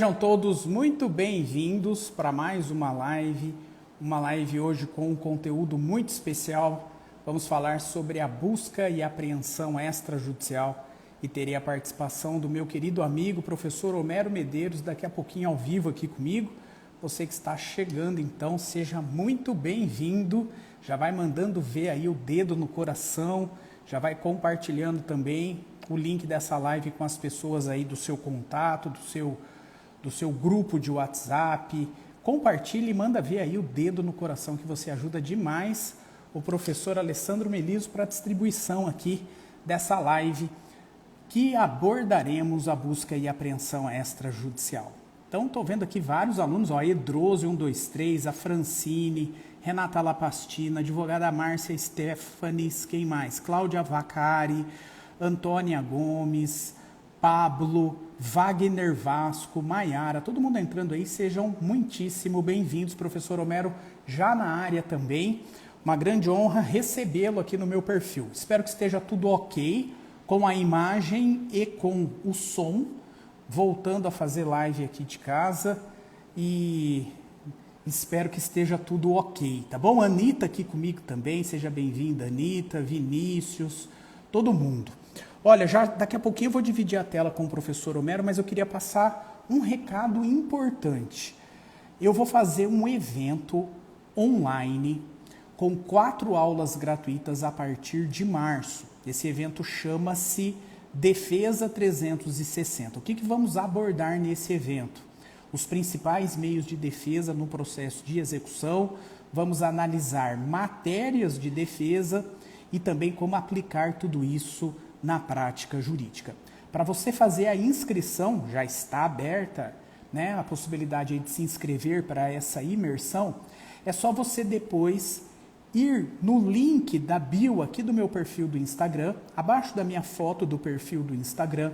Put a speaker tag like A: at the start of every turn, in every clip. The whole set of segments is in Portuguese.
A: Sejam todos muito bem-vindos para mais uma live hoje com um conteúdo muito especial. Vamos falar sobre a busca e apreensão extrajudicial e terei a participação do meu querido amigo, professor Homero Medeiros, daqui a pouquinho ao vivo aqui comigo. Você que está chegando, então, seja muito bem-vindo. Já vai mandando ver aí o dedo no coração, já vai compartilhando também o link dessa live com as pessoas aí do seu contato, do seu grupo de WhatsApp. Compartilhe e manda ver aí o dedo no coração, que você ajuda demais o professor Alessandro Meliso para a distribuição aqui dessa live que abordaremos a busca e apreensão extrajudicial. Então, estou vendo aqui vários alunos, ó, Edrose 123, a Francine, Renata Lapastina, advogada Márcia Stefanes, quem mais? Cláudia Vacari, Antônia Gomes, Pablo, Wagner Vasco, Maiara, todo mundo entrando aí, sejam muitíssimo bem-vindos. Professor Homero já na área também, uma grande honra recebê-lo aqui no meu perfil. Espero que esteja tudo ok com a imagem e com o som, voltando a fazer live aqui de casa e espero que esteja tudo ok, tá bom? Anitta aqui comigo também, seja bem-vinda, Anitta, Vinícius, todo mundo. Olha, já daqui a pouquinho eu vou dividir a tela com o professor Homero, mas eu queria passar um recado importante. Eu vou fazer um evento online com 4 aulas gratuitas a partir de março. Esse evento chama-se Defesa 360. O que vamos abordar nesse evento? Os principais meios de defesa no processo de execução, vamos analisar matérias de defesa e também como aplicar tudo isso na prática jurídica. Para você fazer a inscrição, já está aberta, né, a possibilidade aí de se inscrever para essa imersão, é só você depois ir no link da bio aqui do meu perfil do Instagram, abaixo da minha foto do perfil do Instagram,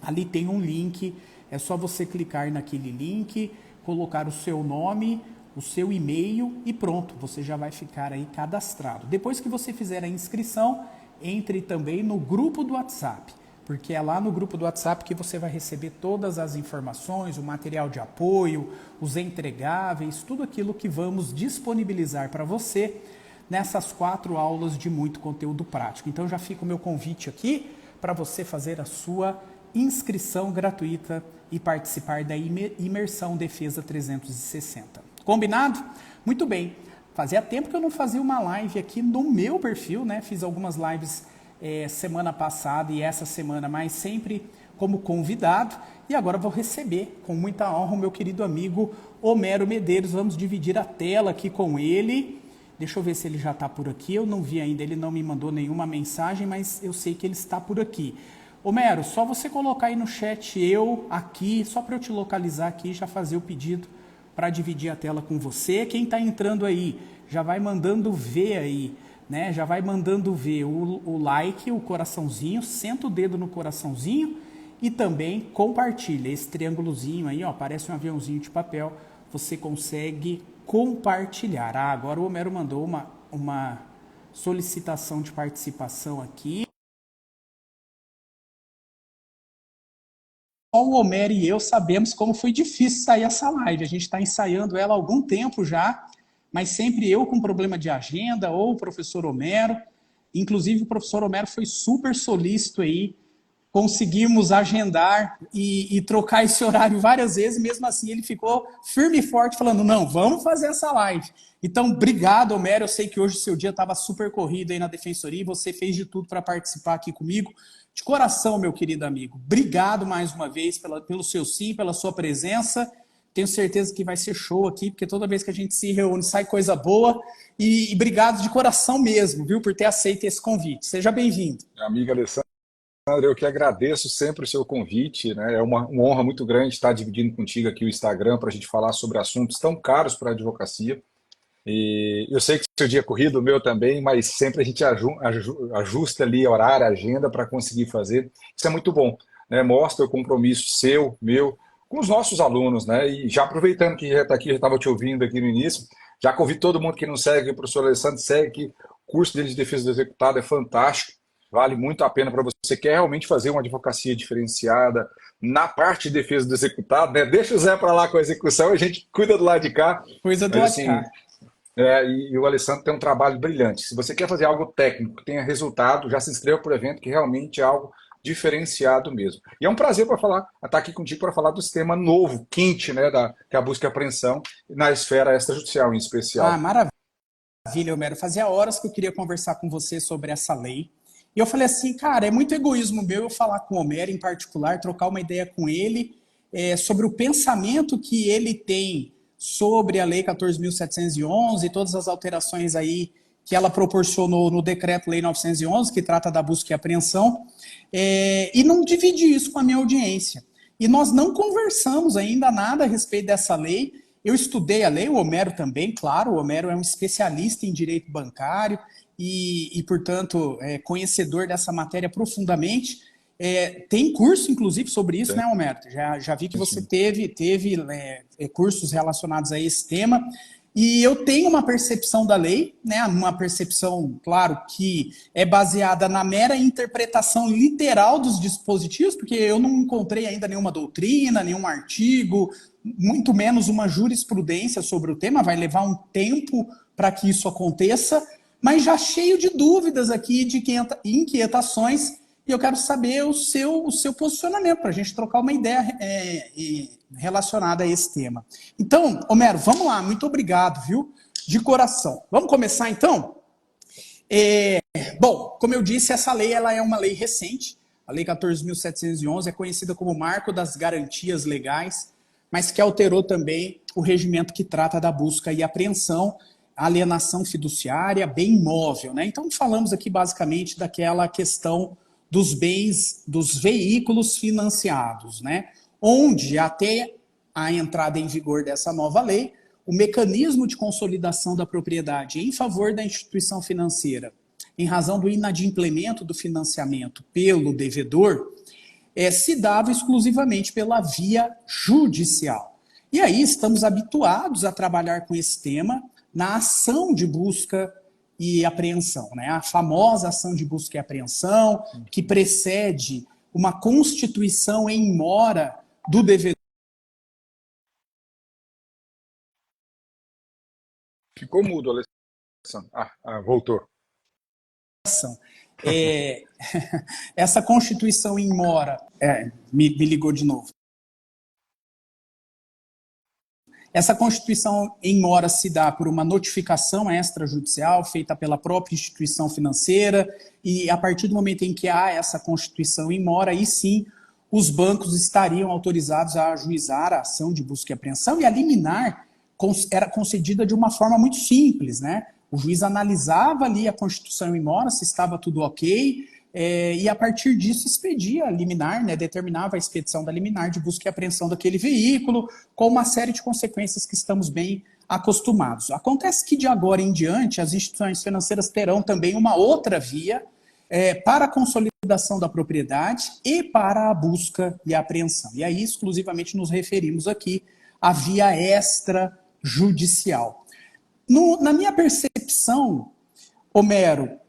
A: ali tem um link, é só você clicar naquele link, colocar o seu nome, o seu e-mail e pronto, você já vai ficar aí cadastrado. Depois que você fizer a inscrição, entre também no grupo do WhatsApp, porque é lá no grupo do WhatsApp que você vai receber todas as informações, o material de apoio, os entregáveis, tudo aquilo que vamos disponibilizar para você nessas 4 aulas de muito conteúdo prático. Então já fica o meu convite aqui para você fazer a sua inscrição gratuita e participar da imersão Defesa 360. Combinado? Muito bem. Fazia tempo que eu não fazia uma live aqui no meu perfil, né? Fiz algumas lives semana passada e essa semana, mas sempre como convidado. E agora vou receber com muita honra o meu querido amigo Homero Medeiros. Vamos dividir a tela aqui com ele. Deixa eu ver se ele já está por aqui. Eu não vi ainda, ele não me mandou nenhuma mensagem, mas eu sei que ele está por aqui. Homero, só você colocar aí no chat eu aqui, só para eu te localizar aqui e já fazer o pedido para dividir a tela com você. Quem está entrando aí, já vai mandando ver aí, né? Já vai mandando ver o like, o coraçãozinho, senta o dedo no coraçãozinho e também compartilha. Esse triângulozinho aí, ó, parece um aviãozinho de papel, você consegue compartilhar. Ah, agora o Homero mandou uma solicitação de participação aqui. Só o Homero e eu sabemos como foi difícil sair essa live. A gente está ensaiando ela há algum tempo já, mas sempre eu com problema de agenda ou o professor Homero. Inclusive o professor Homero foi super solícito aí. Conseguimos agendar e trocar esse horário várias vezes, mesmo assim ele ficou firme e forte falando, não, vamos fazer essa live. Então, obrigado, Homero, eu sei que hoje o seu dia estava super corrido aí na Defensoria e você fez de tudo para participar aqui comigo. De coração, meu querido amigo, obrigado mais uma vez pelo seu sim, pela sua presença. Tenho certeza que vai ser show aqui, porque toda vez que a gente se reúne sai coisa boa. E obrigado de coração mesmo, viu, por ter aceito esse convite. Seja bem-vindo.
B: Minha amiga Alessandra, eu que agradeço sempre o seu convite, né? É uma honra muito grande estar dividindo contigo aqui o Instagram para a gente falar sobre assuntos tão caros para a advocacia. E eu sei que seu dia é corrido, o meu também, mas sempre a gente ajusta ali horário, agenda para conseguir fazer. Isso é muito bom, né? Mostra o compromisso seu, meu, com os nossos alunos, né? E já aproveitando que já está aqui, já estava te ouvindo aqui no início, já convido todo mundo que não segue o professor Alessandro, segue que o curso dele de defesa do executado é fantástico. vale muito a pena para você que quer realmente fazer uma advocacia diferenciada na parte de defesa do executado, né? Deixa o Zé para lá com a execução, a gente cuida do lado de cá.
A: Coisa do
B: Mas
A: lado de
B: assim,
A: cá.
B: e o Alessandro tem um trabalho brilhante. Se você quer fazer algo técnico, que tenha resultado, já se inscreva para o evento, que realmente é algo diferenciado mesmo. E é um prazer para falar, estar aqui contigo para falar do sistema novo, quente, né, que é a busca e apreensão na esfera extrajudicial em
A: Ah,
B: especial.
A: maravilha, Homero. Fazia horas que eu queria conversar com você sobre essa lei. E eu falei assim, cara, é muito egoísmo meu eu falar com o Homero em particular, trocar uma ideia com ele sobre o pensamento que ele tem sobre a Lei 14.711 e todas as alterações aí que ela proporcionou no Decreto-Lei 911, que trata da busca e apreensão, e não dividir isso com a minha audiência. E nós não conversamos ainda nada a respeito dessa lei. Eu estudei a lei, o Homero também, claro, o Homero é um especialista em direito bancário portanto, é conhecedor dessa matéria profundamente. Tem curso, inclusive, sobre isso,
B: Sim,
A: né, Homero? Já vi que você
B: sim.
A: teve cursos relacionados a esse tema. E eu tenho uma percepção da lei, né, uma percepção, claro, que é baseada na mera interpretação literal dos dispositivos, porque eu não encontrei ainda nenhuma doutrina, nenhum artigo, muito menos uma jurisprudência sobre o tema, vai levar um tempo para que isso aconteça, mas já cheio de dúvidas aqui, de inquietações, e eu quero saber o seu posicionamento, para a gente trocar uma ideia relacionada a esse tema. Então, Homero, vamos lá, muito obrigado, viu? De coração. Vamos começar então? Bom, como eu disse, essa lei ela é uma lei recente. A Lei 14.711 é conhecida como Marco das Garantias Legais, mas que alterou também o regimento que trata da busca e apreensão, alienação fiduciária, bem imóvel, né? Então, falamos aqui basicamente daquela questão dos bens, dos veículos financiados, né? Onde, até a entrada em vigor dessa nova lei, o mecanismo de consolidação da propriedade em favor da instituição financeira, em razão do inadimplemento do financiamento pelo devedor, se dava exclusivamente pela via judicial. E aí estamos habituados a trabalhar com esse tema na ação de busca e apreensão, né? A famosa ação de busca e apreensão, que precede uma constituição em mora do devedor.
B: Ficou mudo, Alessandro. Voltou.
A: É, essa constituição em mora, me ligou de novo. Essa constituição em mora se dá por uma notificação extrajudicial feita pela própria instituição financeira e a partir do momento em que há essa constituição em mora, aí sim os bancos estariam autorizados a ajuizar a ação de busca e apreensão e a liminar era concedida de uma forma muito simples, né? O juiz analisava ali a constituição em mora, se estava tudo ok, e a partir disso expedia a liminar, né, determinava a expedição da liminar de busca e apreensão daquele veículo, com uma série de consequências que estamos bem acostumados. Acontece que de agora em diante as instituições financeiras terão também uma outra via para a consolidação da propriedade e para a busca e a apreensão. E aí exclusivamente nos referimos aqui à via extrajudicial. Na minha percepção, Homero,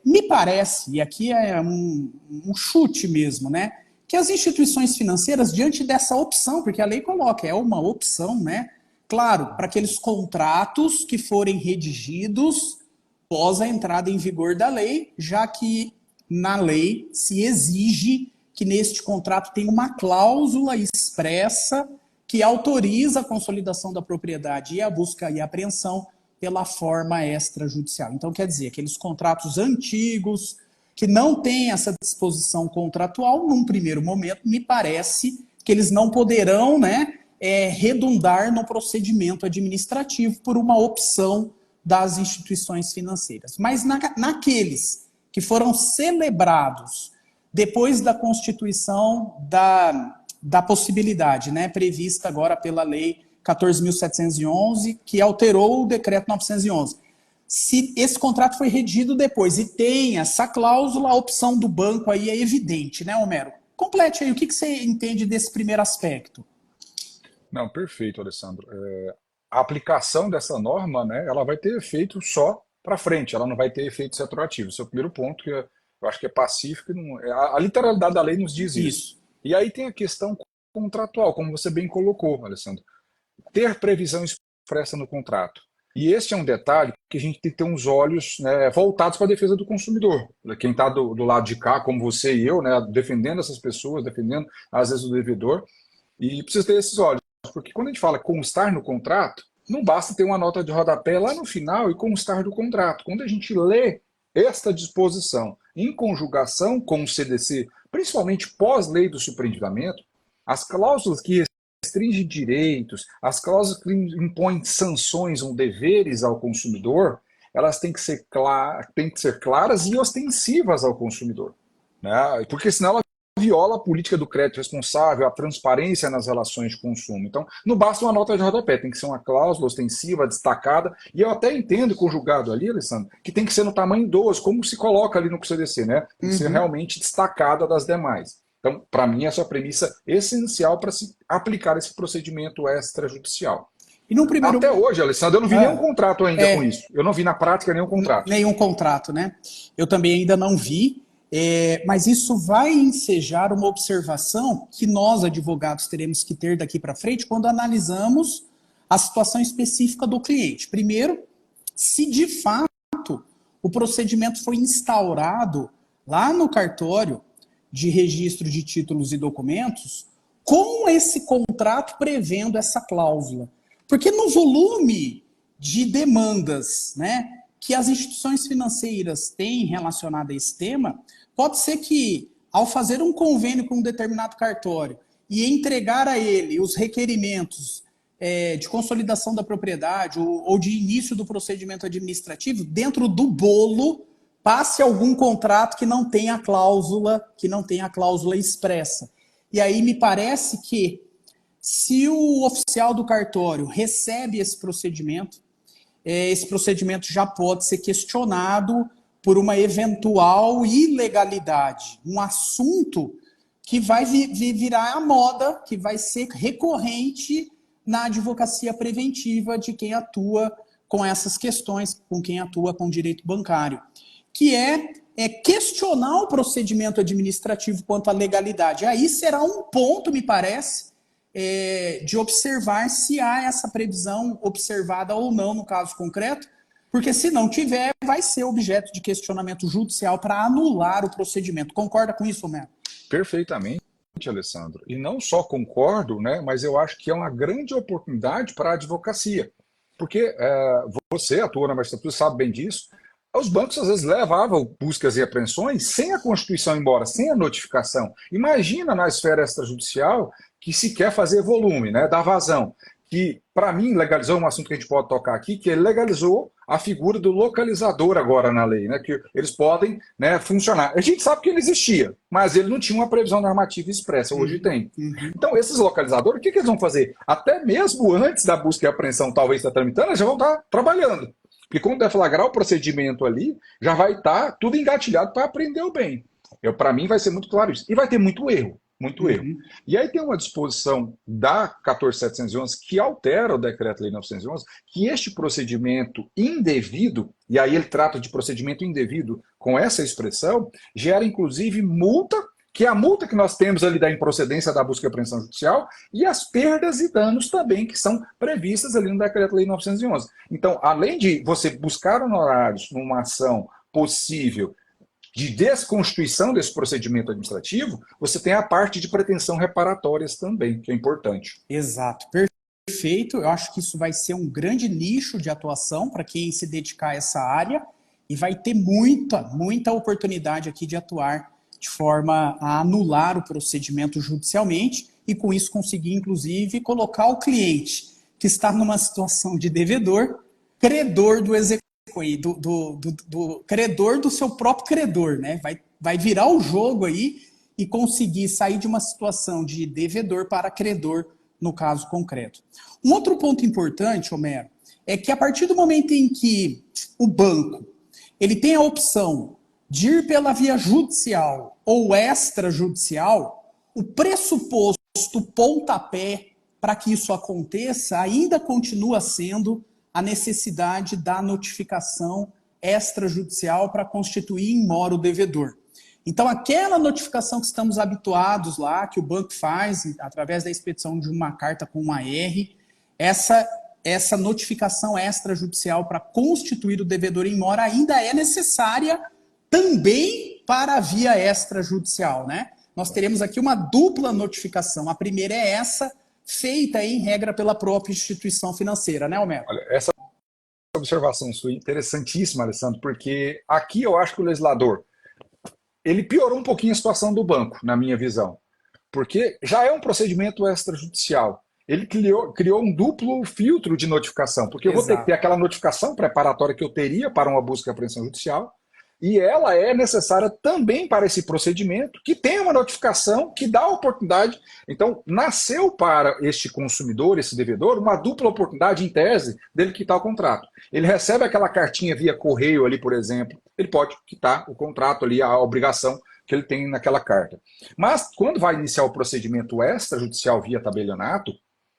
A: me parece, e aqui é um chute mesmo, né, que as instituições financeiras, diante dessa opção, porque a lei coloca, é uma opção, né, claro, para aqueles contratos que forem redigidos após a entrada em vigor da lei, já que na lei se exige que neste contrato tenha uma cláusula expressa que autoriza a consolidação da propriedade e a busca e a apreensão pela forma extrajudicial. Então, quer dizer, aqueles contratos antigos que não têm essa disposição contratual, num primeiro momento, me parece que eles não poderão, né, redundar no procedimento administrativo por uma opção das instituições financeiras. Mas naqueles que foram celebrados depois da constituição da possibilidade, né, prevista agora pela lei 14.711, que alterou o decreto 911. Se esse contrato foi redigido depois e tem essa cláusula, a opção do banco aí é evidente, né, Homero? Complete aí, o que você entende desse primeiro aspecto?
B: Não, perfeito, Alessandro. A aplicação dessa norma, né, ela vai ter efeito só para frente, ela não vai ter efeitos retroativos. Esse é o primeiro ponto que Eu acho que é pacífico. A literalidade da lei nos diz isso. E aí tem a questão contratual, como você bem colocou, Alessandro. Ter previsão expressa no contrato. E este é um detalhe que a gente tem que ter uns olhos, né, voltados para a defesa do consumidor. Quem está do lado de cá, como você e eu, né, defendendo essas pessoas, defendendo às vezes o devedor, e precisa ter esses olhos. Porque quando a gente fala constar no contrato, não basta ter uma nota de rodapé lá no final e constar do contrato. Quando a gente lê esta disposição em conjugação com o CDC, principalmente pós-lei do superendividamento, as cláusulas que restringem direitos, as cláusulas que impõem sanções ou deveres ao consumidor, elas têm que ser claras e ostensivas ao consumidor, né? Porque senão ela viola a política do crédito responsável, a transparência nas relações de consumo. Então, não basta uma nota de rodapé, tem que ser uma cláusula ostensiva, destacada, e eu até entendo, conjugado ali, Alessandro, que tem que ser no tamanho 12, como se coloca ali no CDC, né? Tem que ser realmente destacada das demais. Então, para mim, essa é a premissa essencial para se aplicar esse procedimento extrajudicial.
A: E num primeiro...
B: Até hoje, Alessandro, eu não vi nenhum contrato ainda com isso. Eu não vi na prática nenhum contrato.
A: Nenhum contrato, né? Eu também ainda não vi. Mas isso vai ensejar uma observação que nós, advogados, teremos que ter daqui para frente quando analisamos a situação específica do cliente. Primeiro, se de fato o procedimento foi instaurado lá no cartório de registro de títulos e documentos com esse contrato prevendo essa cláusula. Porque no volume de demandas, né, que as instituições financeiras têm relacionado a esse tema, pode ser que, ao fazer um convênio com um determinado cartório e entregar a ele os requerimentos de consolidação da propriedade ou de início do procedimento administrativo, dentro do bolo passe algum contrato que não tenha a cláusula expressa. E aí me parece que, se o oficial do cartório recebe esse procedimento já pode ser questionado por uma eventual ilegalidade. Um assunto que vai virar a moda, que vai ser recorrente na advocacia preventiva de quem atua com essas questões, com quem atua com direito bancário, que é questionar o procedimento administrativo quanto à legalidade. Aí será um ponto, me parece, de observar se há essa previsão observada ou não no caso concreto, porque se não tiver, vai ser objeto de questionamento judicial para anular o procedimento. Concorda com isso, Homero?
B: Perfeitamente, Alessandro. E não só concordo, né, mas eu acho que é uma grande oportunidade para a advocacia. Porque você atua na magistratura, sabe bem disso. Os bancos às vezes levavam buscas e apreensões sem a Constituição embora, sem a notificação. Imagina na esfera extrajudicial que se quer fazer volume, né, dar vazão. Que, para mim, legalizou um assunto que a gente pode tocar aqui, que ele legalizou a figura do localizador agora na lei, né, que eles podem, né, funcionar. A gente sabe que ele existia, mas ele não tinha uma previsão normativa expressa, hoje tem. Então, esses localizadores, o que eles vão fazer? Até mesmo antes da busca e apreensão talvez estar tramitando, eles já vão estar trabalhando. Porque quando deflagrar o procedimento ali, já vai estar tudo engatilhado para apreender o bem. Para mim vai ser muito claro isso. E vai ter muito erro. Muito erro. E aí tem uma disposição da 14.711 que altera o Decreto-Lei 911, que este procedimento indevido, e aí ele trata de procedimento indevido com essa expressão, gera inclusive multa, que é a multa que nós temos ali da improcedência da busca e apreensão judicial, e as perdas e danos também que são previstas ali no Decreto-Lei 911. Então, além de você buscar honorários numa ação possível de desconstituição desse procedimento administrativo, você tem a parte de pretensão reparatórias também, que é importante.
A: Exato, perfeito. Eu acho que isso vai ser um grande nicho de atuação para quem se dedicar a essa área e vai ter muita oportunidade aqui de atuar de forma a anular o procedimento judicialmente e com isso conseguir, inclusive, colocar o cliente que está numa situação de devedor, credor do executor, do credor do seu próprio credor, né? Vai virar o jogo aí e conseguir sair de uma situação de devedor para credor, no caso concreto. Um outro ponto importante, Homero, é que a partir do momento em que o banco ele tem a opção de ir pela via judicial ou extrajudicial, o pressuposto pontapé para que isso aconteça ainda continua sendo a necessidade da notificação extrajudicial para constituir in mora o devedor. Então, aquela notificação que estamos habituados lá, que o banco faz através da expedição de uma carta com uma R, essa notificação extrajudicial para constituir o devedor em mora ainda é necessária também para a via extrajudicial, né? Nós teremos aqui uma dupla notificação. A primeira é essa, feita em regra pela própria instituição financeira, né, Homero?
B: Olha, essa observação sua é interessantíssima, Alessandro, porque aqui eu acho que o legislador ele piorou um pouquinho a situação do banco, na minha visão, porque já é um procedimento extrajudicial. Ele criou um duplo filtro de notificação, porque eu vou ter que ter aquela notificação preparatória que eu teria para uma busca e apreensão judicial, e ela é necessária também para esse procedimento, que tem uma notificação que dá a oportunidade. Então, nasceu para este consumidor, esse devedor, uma dupla oportunidade, em tese, dele quitar o contrato. Ele recebe aquela cartinha via correio ali, por exemplo, ele pode quitar o contrato ali, a obrigação que ele tem naquela carta. Mas, quando vai iniciar o procedimento extrajudicial via tabelionato,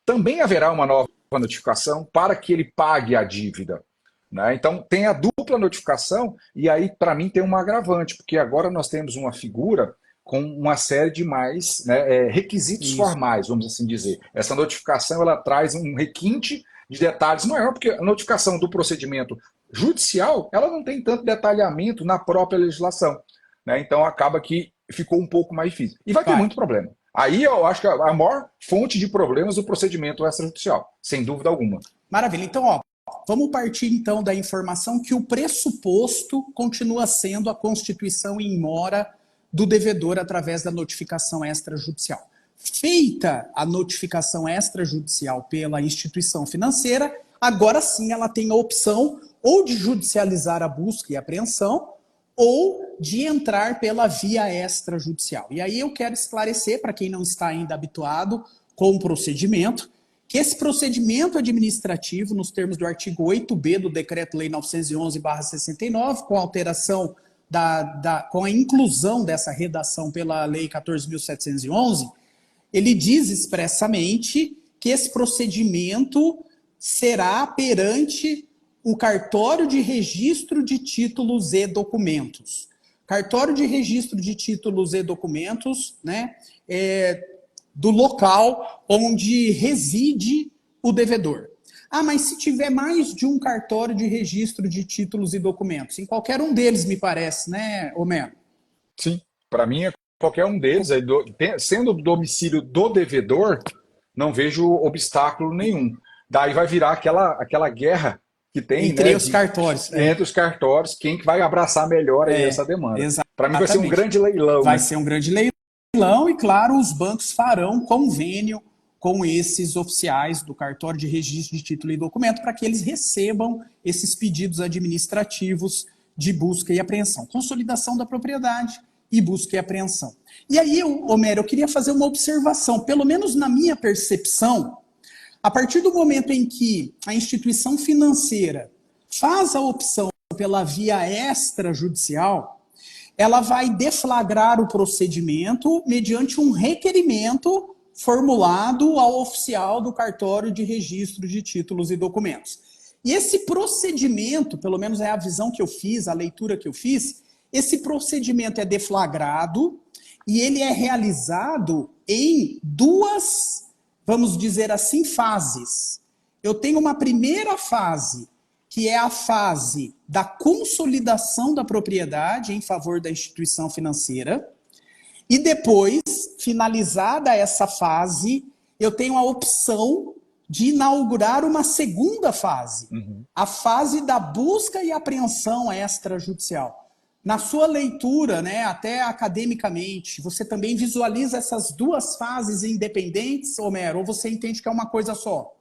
B: também haverá uma nova notificação para que ele pague a dívida. Né? Então, tem a dupla notificação, e aí, para mim, tem um agravante, porque agora nós temos uma figura com uma série de mais, né, requisitos formais, vamos assim dizer. Essa notificação ela traz um requinte de detalhes maior, porque a notificação do procedimento judicial ela não tem tanto detalhamento na própria legislação. Né? Então, acaba que ficou um pouco mais difícil. E vai ter muito problema. Aí eu acho que a maior fonte de problemas do procedimento extrajudicial, sem dúvida alguma.
A: Maravilha. Então, vamos partir então da informação que o pressuposto continua sendo a constituição em mora do devedor através da notificação extrajudicial. Feita a notificação extrajudicial pela instituição financeira, agora sim ela tem a opção ou de judicializar a busca e apreensão ou de entrar pela via extrajudicial. E aí eu quero esclarecer, para quem não está ainda habituado com o procedimento, que esse procedimento administrativo, nos termos do artigo 8b do Decreto-Lei 911/69, com alteração com a inclusão dessa redação pela Lei 14.711, ele diz expressamente que esse procedimento será perante o cartório de registro de títulos e documentos. Cartório de registro de títulos e documentos, né, do local onde reside o devedor. Mas se tiver mais de um cartório de registro de títulos e documentos, em qualquer um deles, me parece, né, Homero?
B: Sim, para mim é qualquer um deles. Sendo o domicílio do devedor, não vejo obstáculo nenhum. Daí vai virar aquela guerra que tem
A: entre os cartórios.
B: Entre os cartórios, quem que vai abraçar melhor essa demanda. Para mim vai ser um grande leilão.
A: Vai ser um grande leilão e, claro, os bancos farão convênio com esses oficiais do cartório de registro de título e documento para que eles recebam esses pedidos administrativos de busca e apreensão. Consolidação da propriedade e busca e apreensão. E aí, Homero, eu queria fazer uma observação, pelo menos na minha percepção, a partir do momento em que a instituição financeira faz a opção pela via extrajudicial, ela vai deflagrar o procedimento mediante um requerimento formulado ao oficial do cartório de registro de títulos e documentos. E esse procedimento, pelo menos é a visão que eu fiz, a leitura que eu fiz, esse procedimento é deflagrado e ele é realizado em duas, vamos dizer assim, fases. Eu tenho uma primeira fase, que é a fase da consolidação da propriedade em favor da instituição financeira, e depois, finalizada essa fase, eu tenho a opção de inaugurar uma segunda fase, a fase da busca e apreensão extrajudicial. Na sua leitura, né, até academicamente, você também visualiza essas duas fases independentes, Homero, ou você entende que é uma coisa só?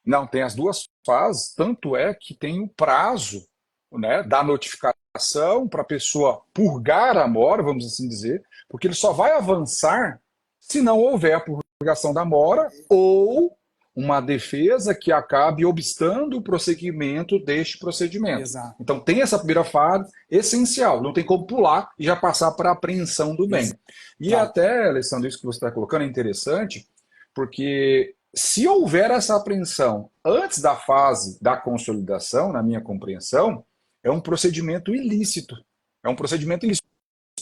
B: Não, tem as duas fases, tanto é que tem o prazo, né, da notificação para a pessoa purgar a mora, vamos assim dizer, porque ele só vai avançar se não houver a purgação da mora ou uma defesa que acabe obstando o prosseguimento deste procedimento.
A: Exato.
B: Então tem essa primeira fase essencial, não tem como pular e já passar para a apreensão do bem. Exato. E até, Alessandro, isso que você está colocando é interessante, porque se houver essa apreensão antes da fase da consolidação, na minha compreensão, é um procedimento ilícito. É um procedimento ilícito.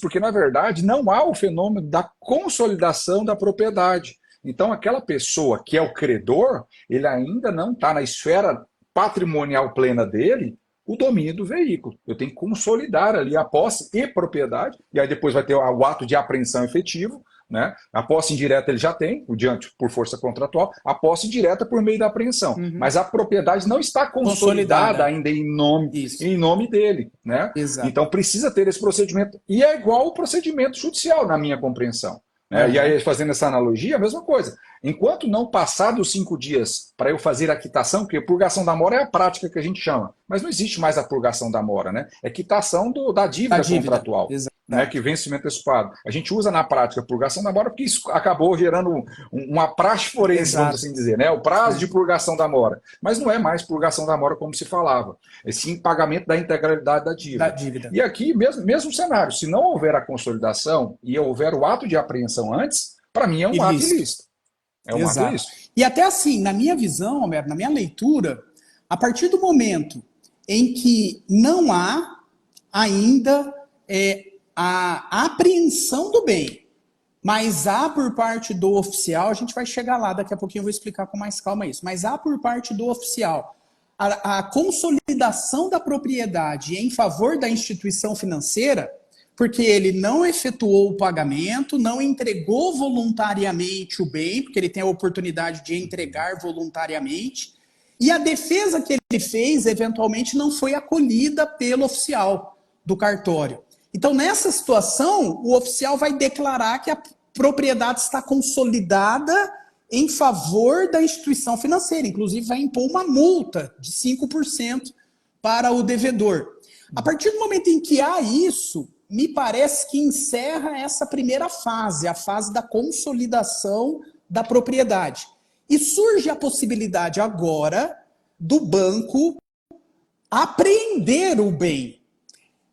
B: porque, na verdade, não há o fenômeno da consolidação da propriedade. Então, aquela pessoa que é o credor, ele ainda não está na esfera patrimonial plena dele o domínio do veículo. Eu tenho que consolidar ali a posse e propriedade, e aí depois vai ter o ato de apreensão efetivo, né? A posse indireta ele já tem, o diante por força contratual, a posse direta por meio da apreensão. Mas a propriedade não está consolidada ainda em nome dele, né?
A: Exato.
B: Então precisa ter esse procedimento. E é igual o procedimento judicial, na minha compreensão. E aí, fazendo essa analogia, a mesma coisa. Enquanto não passar dos 5 dias para eu fazer a quitação, porque purgação da mora é a prática que a gente chama, mas não existe mais a purgação da mora, né? É quitação da dívida contratual, né? Que vencimento antecipado. A gente usa na prática a purgação da mora porque isso acabou gerando uma praxe forense, vamos assim dizer, né? O prazo de purgação da mora. Mas não é mais purgação da mora como se falava. É sim pagamento da integralidade da dívida. E aqui, mesmo cenário, se não houver a consolidação e houver o ato de apreensão antes, para mim é um ato ilícito. É um ato ilícito.
A: E até assim, na minha visão, Homero, na minha leitura, a partir do momento em que não há ainda a apreensão do bem, mas há por parte do oficial, a gente vai chegar lá, daqui a pouquinho eu vou explicar com mais calma isso, mas há por parte do oficial a consolidação da propriedade em favor da instituição financeira, porque ele não efetuou o pagamento, não entregou voluntariamente o bem, porque ele tem a oportunidade de entregar voluntariamente, e a defesa que ele fez, eventualmente, não foi acolhida pelo oficial do cartório. Então, nessa situação, o oficial vai declarar que a propriedade está consolidada em favor da instituição financeira, inclusive vai impor uma multa de 5% para o devedor. A partir do momento em que há isso, me parece que encerra essa primeira fase, a fase da consolidação da propriedade. E surge a possibilidade agora do banco apreender o bem.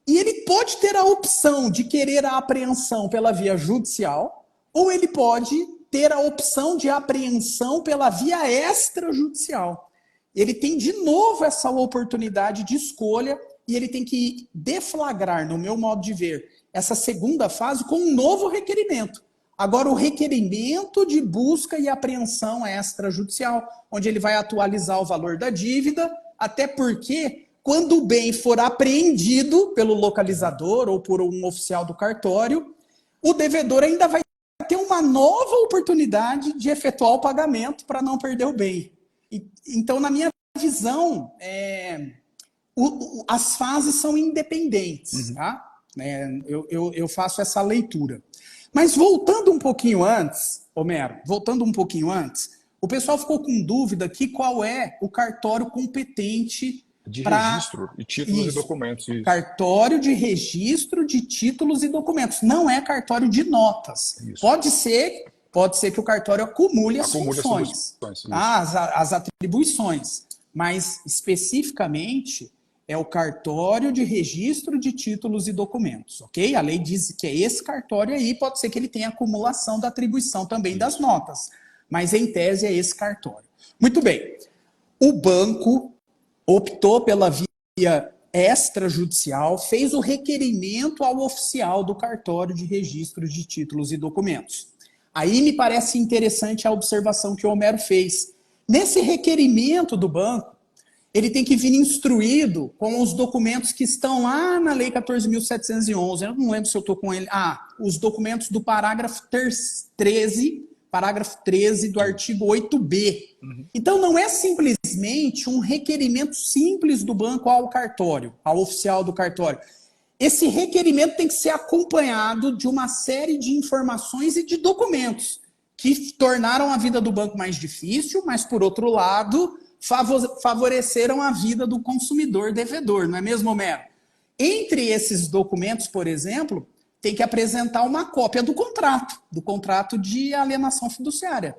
A: E ele pode ter a opção de querer a apreensão pela via judicial, ou ele pode ter a opção de apreensão pela via extrajudicial. Ele tem de novo essa oportunidade de escolha e ele tem que deflagrar, no meu modo de ver, essa segunda fase com um novo requerimento. Agora, o requerimento de busca e apreensão extrajudicial, onde ele vai atualizar o valor da dívida, até porque, quando o bem for apreendido pelo localizador ou por um oficial do cartório, o devedor ainda vai ter uma nova oportunidade de efetuar o pagamento para não perder o bem. Então, na minha visão, as fases são independentes, tá? Eu faço essa leitura. Mas voltando um pouquinho antes, Homero, o pessoal ficou com dúvida aqui qual é o cartório competente
B: de registro e títulos e documentos. Isso.
A: Cartório de registro de títulos e documentos. Não é cartório de notas. Isso. Pode ser que o cartório acumule as funções, as atribuições, mas especificamente é o cartório de registro de títulos e documentos, ok? A lei diz que é esse cartório aí, pode ser que ele tenha acumulação da atribuição também das notas, mas em tese é esse cartório. Muito bem, o banco optou pela via extrajudicial, fez o requerimento ao oficial do cartório de registro de títulos e documentos. Aí me parece interessante a observação que o Homero fez. Nesse requerimento do banco, ele tem que vir instruído com os documentos que estão lá na Lei 14.711. Eu não lembro se eu estou com ele. Os documentos do parágrafo 13 do artigo 8b. Então, não é simplesmente um requerimento simples do banco ao cartório, ao oficial do cartório. Esse requerimento tem que ser acompanhado de uma série de informações e de documentos que tornaram a vida do banco mais difícil, mas, por outro lado, favoreceram a vida do consumidor devedor, não é mesmo, Homero? Entre esses documentos, por exemplo, tem que apresentar uma cópia do contrato de alienação fiduciária,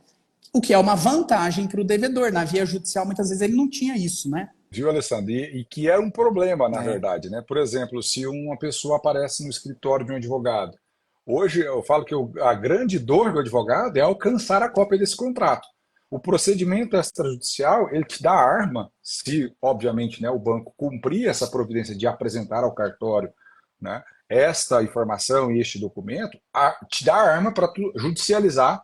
A: o que é uma vantagem para o devedor. Na via judicial, muitas vezes, ele não tinha isso, né?
B: Viu, Alessandro? E que era um problema, na verdade, né? Por exemplo, se uma pessoa aparece no escritório de um advogado, hoje eu falo que a grande dor do advogado é alcançar a cópia desse contrato. O procedimento extrajudicial, ele te dá a arma, se, obviamente, né, o banco cumprir essa providência de apresentar ao cartório, né, esta informação e este documento, te dá arma para judicializar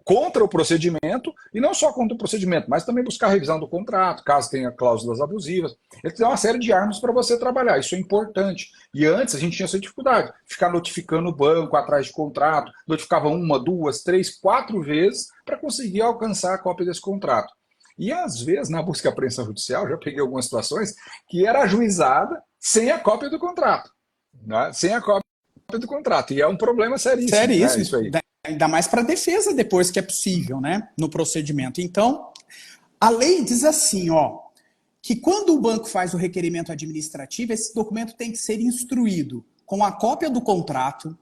B: contra o procedimento, e não só contra o procedimento, mas também buscar a revisão do contrato, caso tenha cláusulas abusivas. Ele tem uma série de armas para você trabalhar, isso é importante. E antes a gente tinha essa dificuldade, ficar notificando o banco atrás de contrato, notificava 1, 2, 3, 4 vezes para conseguir alcançar a cópia desse contrato. E às vezes, na busca e apreensão judicial, já peguei algumas situações que era ajuizada sem a cópia do contrato. Né? Sem a cópia do contrato. E é um problema seríssimo.
A: Seríssimo.
B: Né? Isso aí.
A: Ainda mais para a defesa depois que é possível, né? No procedimento. Então, a lei diz assim, ó, que quando o banco faz o requerimento administrativo, esse documento tem que ser instruído com a cópia do contrato,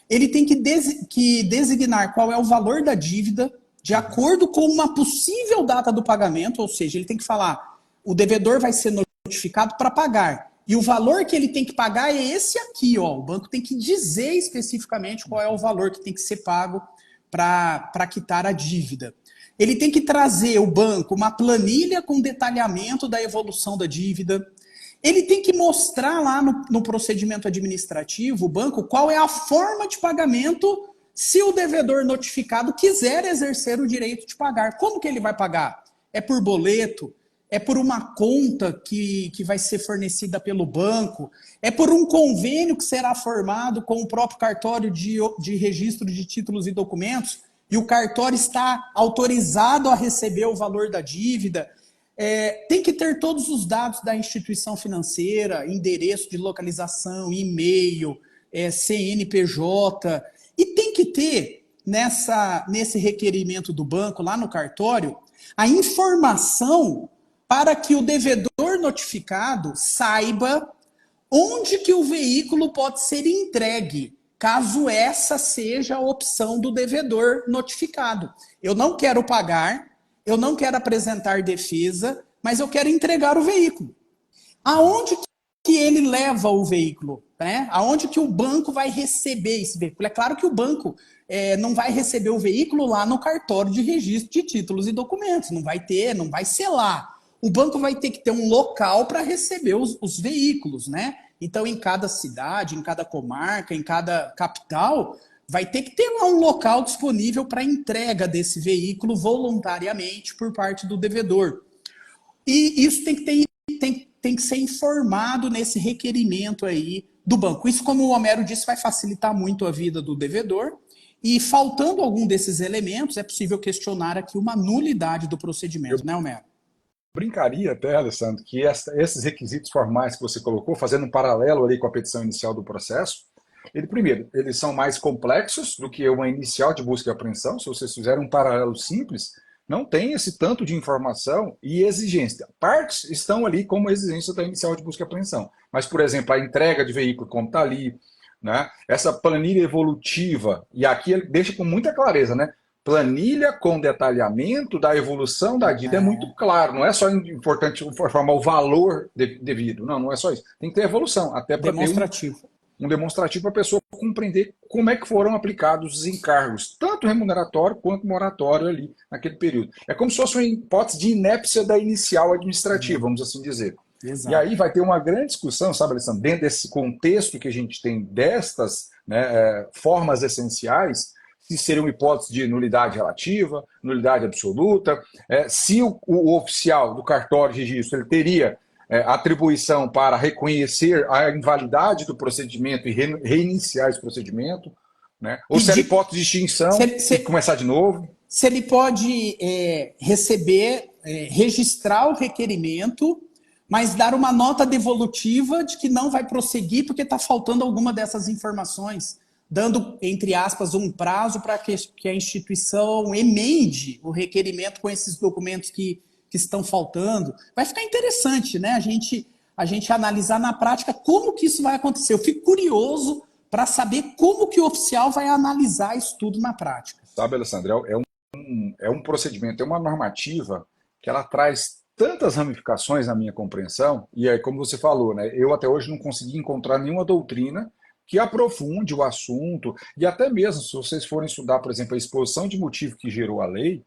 A: ele tem que designar qual é o valor da dívida de acordo com uma possível data do pagamento, ou seja, ele tem que falar, o devedor vai ser notificado para pagar. E o valor que ele tem que pagar é esse aqui, ó. O banco tem que dizer especificamente qual é o valor que tem que ser pago para quitar a dívida. Ele tem que trazer o banco uma planilha com detalhamento da evolução da dívida. Ele tem que mostrar lá no procedimento administrativo, o banco, qual é a forma de pagamento se o devedor notificado quiser exercer o direito de pagar. Como que ele vai pagar? É por boleto? É por uma conta que vai ser fornecida pelo banco, é por um convênio que será formado com o próprio cartório de registro de títulos e documentos, e o cartório está autorizado a receber o valor da dívida. Tem que ter todos os dados da instituição financeira, endereço de localização, e-mail, CNPJ, e tem que ter nesse requerimento do banco, lá no cartório, a informação para que o devedor notificado saiba onde que o veículo pode ser entregue, caso essa seja a opção do devedor notificado. Eu não quero pagar, eu não quero apresentar defesa, mas eu quero entregar o veículo. Aonde que ele leva o veículo? Né? Aonde que o banco vai receber esse veículo? É claro que o banco não vai receber o veículo lá no cartório de registro de títulos e documentos, não vai selar. O banco vai ter que ter um local para receber os veículos, né? Então, em cada cidade, em cada comarca, em cada capital, vai ter que ter lá um local disponível para entrega desse veículo voluntariamente por parte do devedor. E isso tem que ser informado nesse requerimento aí do banco. Isso, como o Homero disse, vai facilitar muito a vida do devedor. E faltando algum desses elementos, é possível questionar aqui uma nulidade do procedimento, né, Homero?
B: Brincaria até, Alessandro, que esses requisitos formais que você colocou, fazendo um paralelo ali com a petição inicial do processo, primeiro, eles são mais complexos do que uma inicial de busca e apreensão. Se vocês fizerem um paralelo simples, não tem esse tanto de informação e exigência. Partes estão ali como exigência da inicial de busca e apreensão. Mas, por exemplo, a entrega de veículo, como está ali, né? Essa planilha evolutiva, e aqui ele deixa com muita clareza, né? Planilha com detalhamento da evolução da dívida. É muito claro, não é só importante informar o valor devido, não é só isso. Tem que ter evolução, até para ter um demonstrativo para a pessoa compreender como é que foram aplicados os encargos, tanto remuneratório quanto moratório ali naquele período. É como se fosse uma hipótese de inépcia da inicial administrativa, vamos assim dizer. Exato. E aí vai ter uma grande discussão, sabe, Alessandro, dentro desse contexto que a gente tem destas, né, formas essenciais, se seria uma hipótese de nulidade relativa, nulidade absoluta, se o oficial do cartório de registro ele teria atribuição para reconhecer a invalidade do procedimento e reiniciar esse procedimento, né? Ou se era hipótese de extinção e começar de novo.
A: Se ele pode registrar o requerimento, mas dar uma nota devolutiva de que não vai prosseguir porque está faltando alguma dessas informações, dando, entre aspas, um prazo para que a instituição emende o requerimento com esses documentos que estão faltando. Vai ficar interessante, né? A gente analisar na prática como que isso vai acontecer. Eu fico curioso para saber como que o oficial vai analisar isso tudo na prática.
B: Sabe, Alessandro, é um procedimento, é uma normativa que ela traz tantas ramificações na minha compreensão, e aí, como você falou, né, eu até hoje não consegui encontrar nenhuma doutrina que aprofunde o assunto, e até mesmo, se vocês forem estudar, por exemplo, a exposição de motivo que gerou a lei,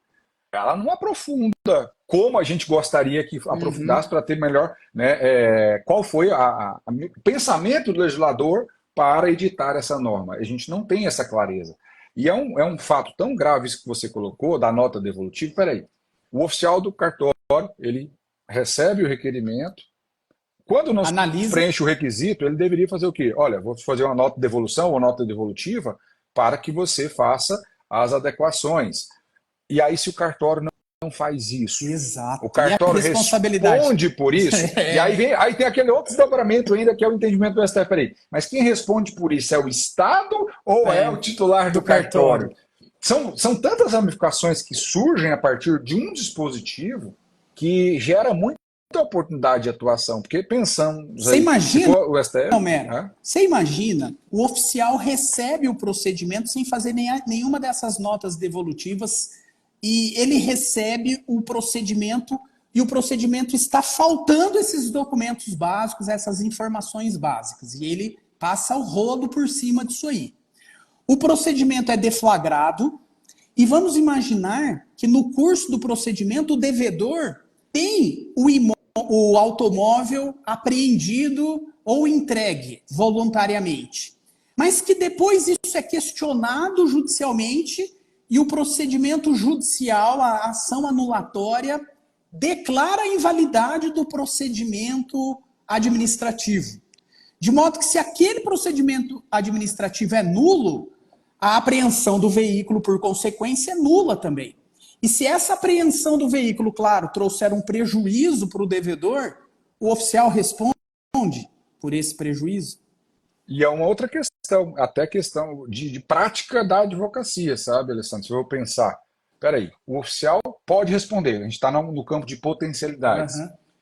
B: ela não aprofunda como a gente gostaria que aprofundasse para ter melhor, né, qual foi o pensamento do legislador para editar essa norma. A gente não tem essa clareza. E é um fato tão grave isso que você colocou, da nota devolutiva. Peraí, o oficial do cartório, ele recebe o requerimento, quando não
A: Analisa.
B: preenche o requisito, ele deveria fazer o quê? Olha, vou fazer uma nota de devolução ou nota devolutiva para que você faça as adequações. E aí, se o cartório não faz isso,
A: Exato.
B: o cartório responde por isso, e aí tem aquele outro desdobramento ainda, que é o entendimento do STF. Peraí, mas quem responde por isso é o Estado ou é o titular do cartório? São tantas ramificações que surgem a partir de um dispositivo que gera muita oportunidade de atuação, porque pensamos
A: você imagina,
B: o STF,
A: você imagina, o oficial recebe o procedimento sem fazer nenhuma dessas notas devolutivas e ele recebe o procedimento e o procedimento está faltando esses documentos básicos, essas informações básicas, e ele passa o rodo por cima disso aí. O procedimento é deflagrado e vamos imaginar que no curso do procedimento o devedor tem o automóvel apreendido ou entregue voluntariamente. Mas que depois isso é questionado judicialmente e o procedimento judicial, a ação anulatória, declara a invalidade do procedimento administrativo. De modo que se aquele procedimento administrativo é nulo, a apreensão do veículo, por consequência, é nula também. E se essa apreensão do veículo, claro, trouxer um prejuízo para o devedor, o oficial responde por esse prejuízo?
B: E é uma outra questão, até questão de prática da advocacia, sabe, Alessandro? Se eu pensar, peraí, o oficial pode responder, a gente está no campo de potencialidades.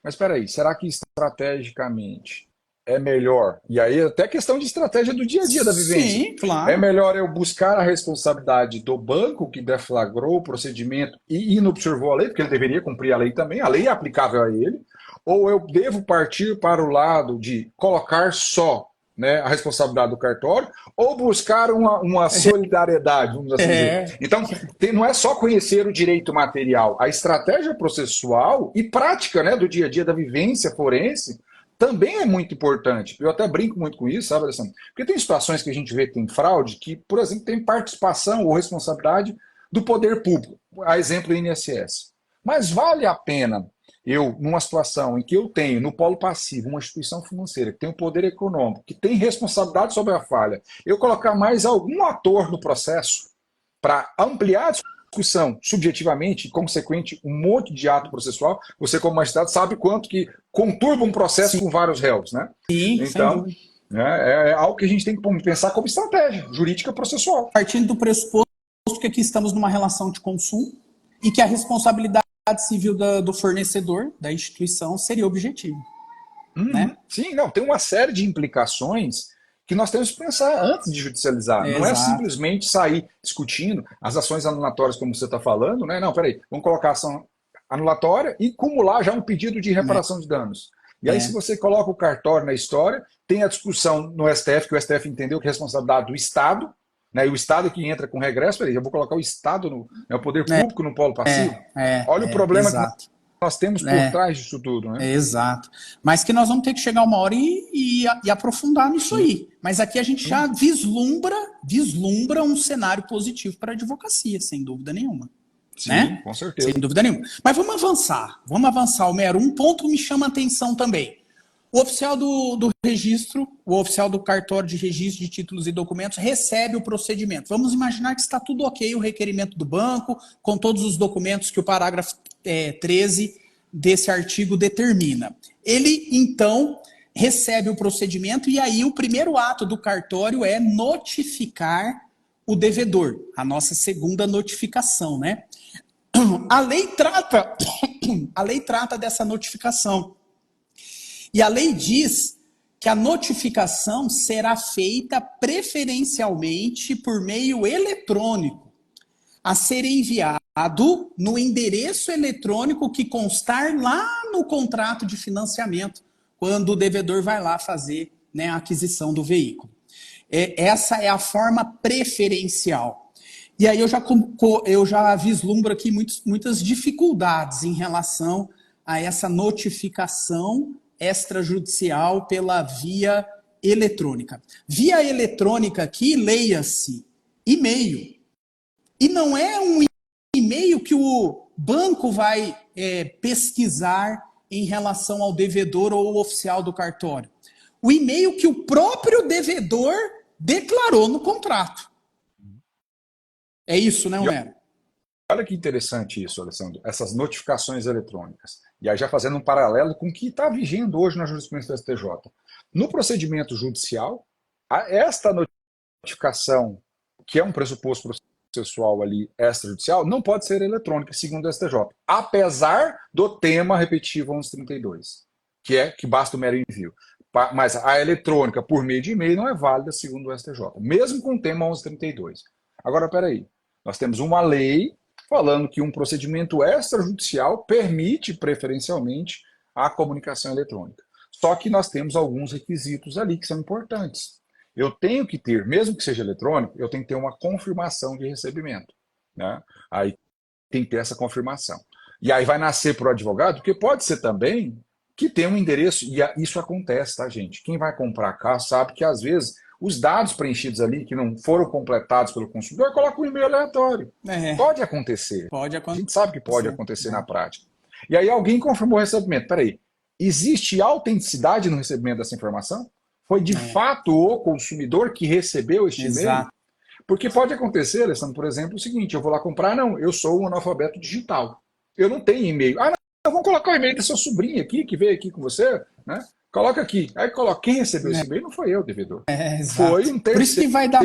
B: Mas peraí, será que estrategicamente é melhor? E aí até questão de estratégia do dia a dia da vivência.
A: Sim, claro.
B: É melhor eu buscar a responsabilidade do banco que deflagrou o procedimento e inobservou a lei, porque ele deveria cumprir a lei também, a lei é aplicável a ele, ou eu devo partir para o lado de colocar só, né, a responsabilidade do cartório, ou buscar uma solidariedade, vamos assim dizer. Então, não é só conhecer o direito material, a estratégia processual e prática, né, do dia a dia da vivência forense também é muito importante. Eu até brinco muito com isso, sabe, Alessandro? Porque tem situações que a gente vê que tem fraude, que, por exemplo, tem participação ou responsabilidade do poder público, a exemplo do INSS. Mas vale a pena eu, numa situação em que eu tenho no polo passivo uma instituição financeira que tem um poder econômico, que tem responsabilidade sobre a falha, eu colocar mais algum ator no processo para ampliar a discussão subjetivamente e, consequente, um monte de ato processual, você como magistrado sabe quanto que conturba um processo com vários réus, né?
A: Sim,
B: então, é algo que a gente tem que pensar como estratégia jurídica processual.
A: Partindo do pressuposto que aqui estamos numa relação de consumo e que a responsabilidade civil do fornecedor, da instituição, seria objetivo. Né?
B: Sim, não, tem uma série de implicações que nós temos que pensar antes de judicializar. Não é simplesmente sair discutindo as ações anulatórias, como você está falando, né? Não, peraí, vamos colocar a ação anulatória e acumular já um pedido de reparação de danos. E aí, se você coloca o cartório na história, tem a discussão no STF, que o STF entendeu que é responsabilidade do Estado, né? E o Estado que entra com regresso, peraí, eu vou colocar o Estado, o poder público no polo passivo. Olha o problema que nós temos por trás disso tudo. Né?
A: Exato. Mas que nós vamos ter que chegar uma hora e aprofundar nisso aí. Mas aqui a gente já vislumbra um cenário positivo para a advocacia, sem dúvida nenhuma.
B: Sim,
A: né?
B: Com certeza.
A: Sem dúvida nenhuma. Mas vamos avançar, Homero. Um ponto me chama a atenção também. O oficial do registro, o oficial do cartório de registro de títulos e documentos recebe o procedimento. Vamos imaginar que está tudo ok, o requerimento do banco, com todos os documentos que o parágrafo 13 desse artigo determina. Ele, então, recebe o procedimento e aí o primeiro ato do cartório é notificar o devedor, a nossa segunda notificação, né? A lei trata dessa notificação. E a lei diz que a notificação será feita preferencialmente por meio eletrônico, a ser enviado no endereço eletrônico que constar lá no contrato de financiamento, quando o devedor vai lá fazer, né, a aquisição do veículo. Essa é a forma preferencial. E aí eu já vislumbro aqui muitas dificuldades em relação a essa notificação extrajudicial pela via eletrônica. Via eletrônica aqui, leia-se e-mail. E não é um e-mail que o banco vai pesquisar em relação ao devedor ou oficial do cartório. O e-mail que o próprio devedor declarou no contrato. É isso, né, Homero?
B: Olha que interessante isso, Alessandro, essas notificações eletrônicas. E aí já fazendo um paralelo com o que está vigendo hoje na jurisprudência do STJ. No procedimento judicial, esta notificação, que é um pressuposto processual ali extrajudicial, não pode ser eletrônica, segundo o STJ, apesar do tema repetitivo 1132, que basta o mero envio. Mas a eletrônica por meio de e-mail não é válida, segundo o STJ, mesmo com o tema 1132. Agora, peraí, nós temos uma lei falando que um procedimento extrajudicial permite preferencialmente a comunicação eletrônica. Só que nós temos alguns requisitos ali que são importantes. Eu tenho que ter, mesmo que seja eletrônico, eu tenho que ter uma confirmação de recebimento, né? Aí tem que ter essa confirmação. E aí vai nascer para o advogado, porque pode ser também que tenha um endereço, e isso acontece, tá, gente? Quem vai comprar carro sabe que às vezes os dados preenchidos ali, que não foram completados pelo consumidor, coloca um e-mail aleatório. Pode acontecer.
A: Pode acontecer.
B: A gente sabe que pode acontecer na prática. E aí alguém confirmou o recebimento. Peraí, existe autenticidade no recebimento dessa informação? Foi de fato o consumidor que recebeu este e-mail? Porque pode acontecer, Alessandro, por exemplo, o seguinte, eu vou lá comprar, não, eu sou um analfabeto digital. Eu não tenho e-mail. Ah, não, vamos colocar o e-mail da sua sobrinha aqui, que veio aqui com você, né? Coloca aqui. Aí coloca, quem recebeu esse e-mail não foi eu, devedor. Foi um terceiro.
A: Por isso que vai dar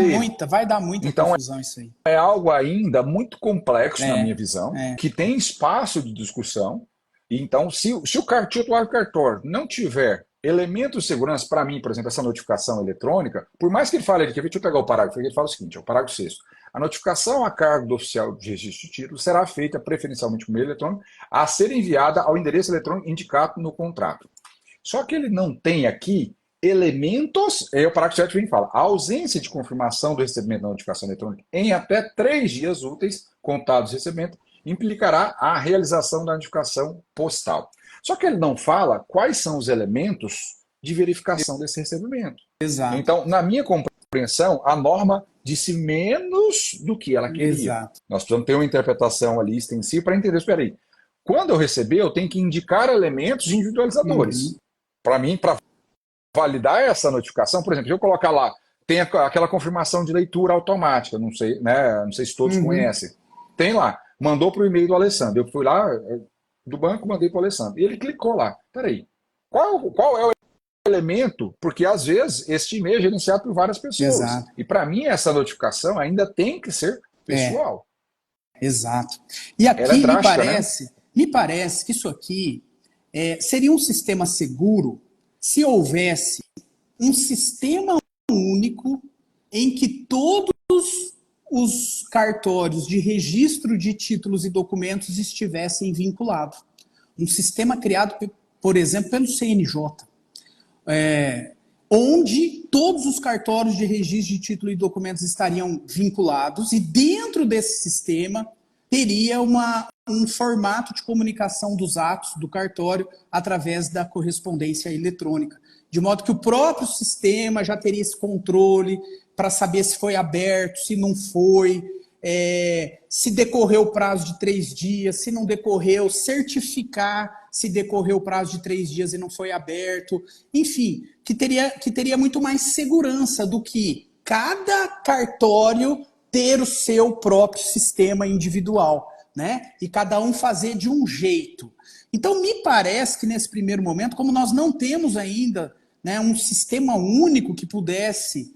A: muita
B: então,
A: confusão isso aí.
B: É algo ainda muito complexo, na minha visão, que tem espaço de discussão. E então, se o titular do cartório não tiver elementos de segurança, para mim, por exemplo, essa notificação eletrônica, por mais que ele fale, deixa eu pegar o parágrafo, ele fala o seguinte, o parágrafo 6º, a notificação a cargo do oficial de registro de título será feita preferencialmente por meio eletrônico a ser enviada ao endereço eletrônico indicado no contrato. Só que ele não tem aqui elementos, aí o parágrafo 7 vem e fala, a ausência de confirmação do recebimento da notificação eletrônica em até 3 dias úteis contados do recebimento implicará a realização da notificação postal. Só que ele não fala quais são os elementos de verificação desse recebimento.
A: Exato.
B: Então, na minha compreensão, a norma disse menos do que ela queria.
A: Exato.
B: Nós precisamos ter uma interpretação ali extensiva para entender. Espera aí, quando eu receber, eu tenho que indicar elementos individualizadores. Para mim, para validar essa notificação, por exemplo, se eu colocar lá, tem aquela confirmação de leitura automática, não sei, né? Não sei se todos conhecem. Tem lá, mandou para o e-mail do Alessandro. Eu fui lá do banco, mandei para o Alessandro. E ele clicou lá. Peraí, qual é o elemento? Porque às vezes este e-mail é gerenciado por várias pessoas.
A: Exato.
B: E para mim essa notificação ainda tem que ser pessoal.
A: Exato. E aqui drástica, me parece que isso aqui seria um sistema seguro se houvesse um sistema único em que todos os cartórios de registro de títulos e documentos estivessem vinculados. Um sistema criado, por exemplo, pelo CNJ, onde todos os cartórios de registro de título e documentos estariam vinculados e dentro desse sistema teria um formato de comunicação dos atos do cartório através da correspondência eletrônica. De modo que o próprio sistema já teria esse controle para saber se foi aberto, se não foi, se decorreu o prazo de 3 dias, se não decorreu, certificar se decorreu o prazo de 3 dias e não foi aberto. Enfim, que teria muito mais segurança do que cada cartório ter o seu próprio sistema individual, né? E cada um fazer de um jeito. Então, me parece que nesse primeiro momento, como nós não temos ainda, né, um sistema único que pudesse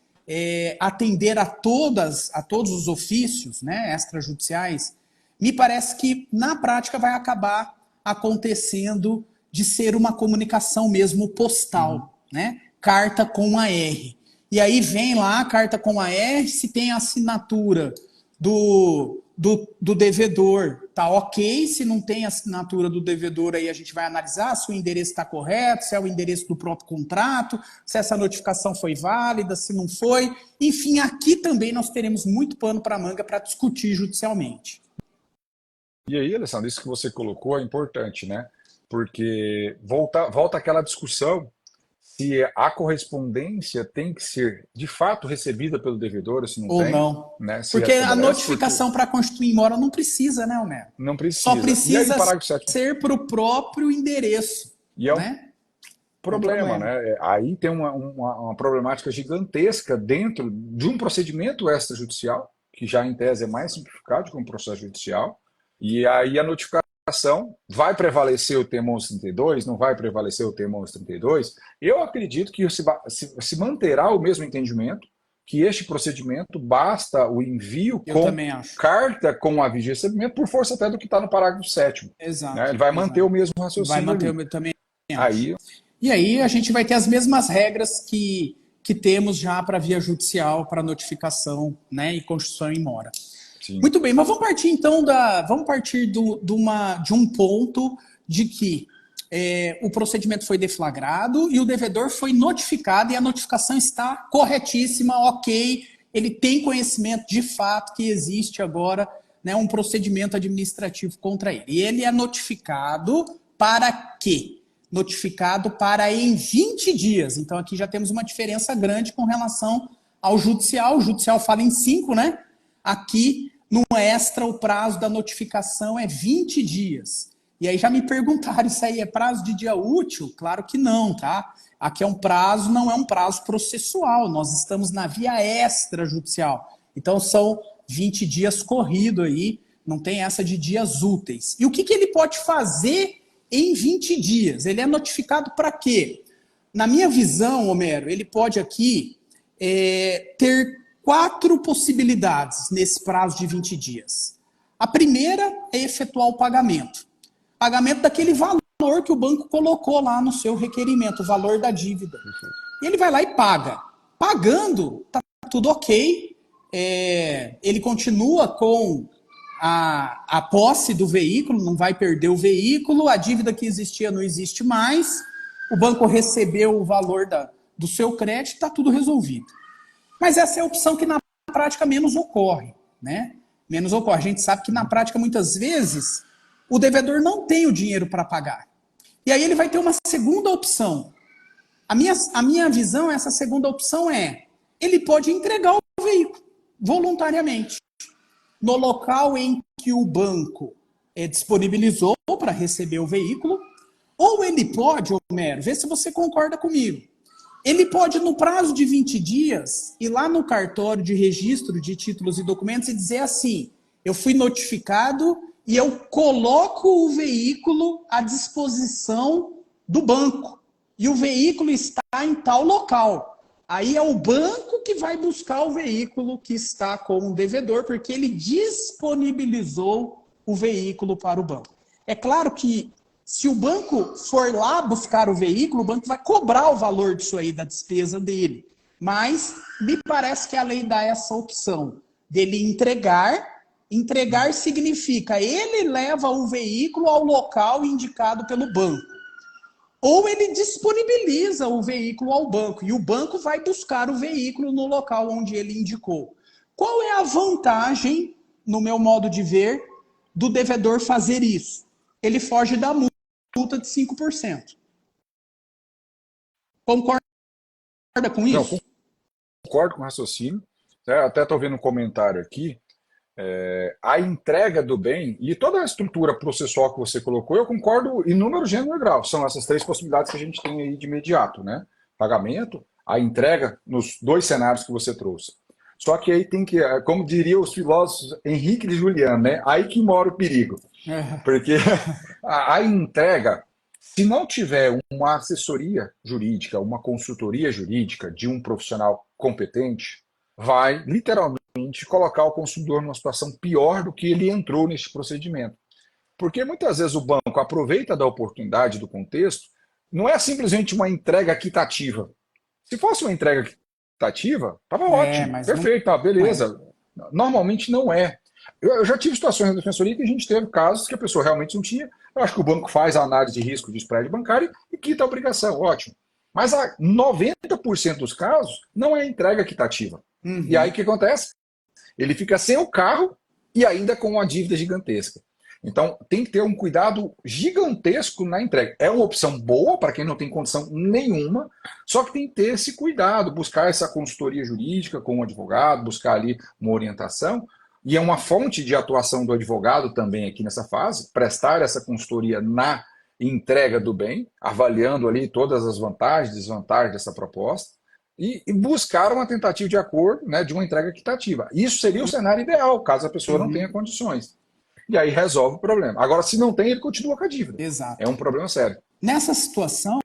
A: atender a todos os ofícios, né, extrajudiciais, me parece que na prática vai acabar acontecendo de ser uma comunicação mesmo postal, né? Carta com a R. E aí vem lá a carta com a R, se tem a assinatura do devedor, tá ok. Se não tem a assinatura do devedor, aí a gente vai analisar se o endereço está correto, se é o endereço do próprio contrato, se essa notificação foi válida, se não foi. Enfim, aqui também nós teremos muito pano para manga para discutir judicialmente.
B: E aí, Alessandro, isso que você colocou é importante, né? Porque volta aquela discussão se a correspondência tem que ser de fato recebida pelo devedor, ou se não
A: Ou
B: tem,
A: não.
B: né? Se
A: Porque
B: é
A: a
B: sobrado, porque
A: notificação para constituir mora não precisa, né, Homero?
B: não
A: Só
B: precisa. E aí,
A: precisa
B: parágrafo 7.
A: ser para o próprio endereço,
B: E é um
A: né? É um
B: problema,
A: problema.
B: né? Aí tem uma problemática gigantesca dentro de um procedimento extrajudicial, que já em tese é mais simplificado que um processo judicial, e aí a notificação vai prevalecer o termo 1132, não vai prevalecer o termo 1132. Eu acredito que se manterá o mesmo entendimento, que este procedimento basta o envio
A: Eu
B: com
A: também acho.
B: carta com aviso de recebimento, por força até do que está no parágrafo 7º. Né?
A: Exato,
B: Ele vai manter
A: exato.
B: o mesmo
A: Vai
B: raciocínio
A: manter,
B: ali.
A: eu também acho.
B: Aí,
A: E aí a gente vai ter as mesmas regras que temos já para via judicial, para notificação, né, e constituição em mora.
B: sim.
A: Muito bem, mas vamos partir então vamos partir de um ponto de que o procedimento foi deflagrado e o devedor foi notificado e a notificação está corretíssima, ok, ele tem conhecimento de fato que existe agora, né, um procedimento administrativo contra ele. E ele é notificado para quê? Notificado para em 20 dias. Então aqui já temos uma diferença grande com relação ao judicial. O judicial fala em 5, né? Aqui, no extra, o prazo da notificação é 20 dias. E aí já me perguntaram, isso aí é prazo de dia útil? Claro que não, tá? Aqui é um prazo, não é um prazo processual. Nós estamos na via extrajudicial. Então são 20 dias corrido aí, não tem essa de dias úteis. E o que ele pode fazer em 20 dias? Ele é notificado para quê? Na minha visão, Homero, ele pode aqui ter 4 possibilidades nesse prazo de 20 dias. A primeira é efetuar o pagamento. Pagamento daquele valor que o banco colocou lá no seu requerimento, o valor da dívida. E ele vai lá e paga. Pagando, tá tudo ok. Ele continua com a posse do veículo, não vai perder o veículo, a dívida que existia não existe mais, o banco recebeu o valor do seu crédito, está tudo resolvido. Mas essa é a opção que na prática menos ocorre, né? Menos ocorre. A gente sabe que na prática, muitas vezes, o devedor não tem o dinheiro para pagar. E aí ele vai ter uma segunda opção. A minha visão, essa segunda opção ele pode entregar o veículo voluntariamente no local em que o banco disponibilizou para receber o veículo, ou ele pode, Homero, vê se você concorda comigo, ele pode, no prazo de 20 dias, ir lá no cartório de registro de títulos e documentos e dizer assim, eu fui notificado e eu coloco o veículo à disposição do banco. E o veículo está em tal local. Aí é o banco que vai buscar o veículo que está com o devedor, porque ele disponibilizou o veículo para o banco. É claro que se o banco for lá buscar o veículo, o banco vai cobrar o valor disso aí, da despesa dele. Mas me parece que a lei dá essa opção dele entregar. Entregar significa ele leva o veículo ao local indicado pelo banco. Ou ele disponibiliza o veículo ao banco e o banco vai buscar o veículo no local onde ele indicou. Qual é a vantagem, no meu modo de ver, do devedor fazer isso? Ele foge da multa de 5%. Concorda com isso?
B: Não, concordo com o raciocínio. Até estou vendo um comentário aqui. A entrega do bem e toda a estrutura processual que você colocou, eu concordo em número, gênero e grau. São essas 3 possibilidades que a gente tem aí de imediato, né? Pagamento, a entrega nos 2 cenários que você trouxe. Só que aí tem que, como diriam os filósofos Henrique de Juliano, né? Aí que mora o perigo. Porque a entrega, se não tiver uma assessoria jurídica, uma consultoria jurídica de um profissional competente, vai literalmente colocar o consumidor numa situação pior do que ele entrou neste procedimento. Porque muitas vezes o banco aproveita da oportunidade, do contexto, não é simplesmente uma entrega quitativa. Se fosse uma entrega quitativa, estava ótimo, perfeito, tá, beleza. Normalmente não é. Eu já tive situações na defensoria que a gente teve casos que a pessoa realmente não tinha. Eu acho que o banco faz a análise de risco de spread bancário e quita a obrigação, ótimo. Mas a 90% dos casos não é entrega quitativa. E aí o que acontece? Ele fica sem o carro e ainda com uma dívida gigantesca. Então, tem que ter um cuidado gigantesco na entrega. É uma opção boa para quem não tem condição nenhuma, só que tem que ter esse cuidado, buscar essa consultoria jurídica com o advogado, buscar ali uma orientação. E é uma fonte de atuação do advogado também aqui nessa fase, prestar essa consultoria na entrega do bem, avaliando ali todas as vantagens e desvantagens dessa proposta, e buscar uma tentativa de acordo, né, de uma entrega equitativa. Isso seria o cenário ideal, caso a pessoa não tenha condições. E aí resolve o problema. Agora, se não tem, ele continua com a dívida.
A: Exato.
B: É um problema sério.
A: Nessa situação,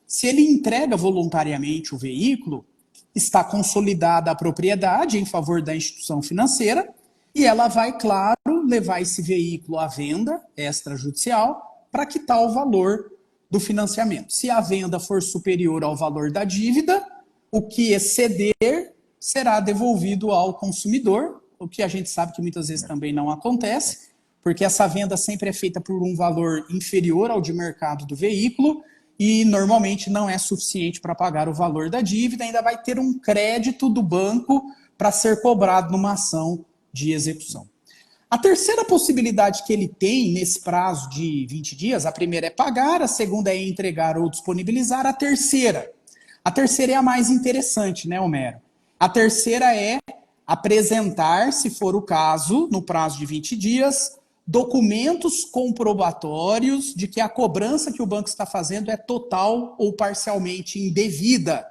A: se ele entrega voluntariamente o veículo, está consolidada a propriedade em favor da instituição financeira e ela vai, claro, levar esse veículo à venda extrajudicial para quitar o valor do financiamento. Se a venda for superior ao valor da dívida, o que exceder será devolvido ao consumidor, o que a gente sabe que muitas vezes também não acontece, porque essa venda sempre é feita por um valor inferior ao de mercado do veículo e normalmente não é suficiente para pagar o valor da dívida, ainda vai ter um crédito do banco para ser cobrado numa ação de execução. A terceira possibilidade que ele tem nesse prazo de 20 dias, a primeira é pagar, a segunda é entregar ou disponibilizar, a terceira é a mais interessante, né, Homero? A terceira é apresentar, se for o caso, no prazo de 20 dias, documentos comprobatórios de que a cobrança que o banco está fazendo é total ou parcialmente indevida.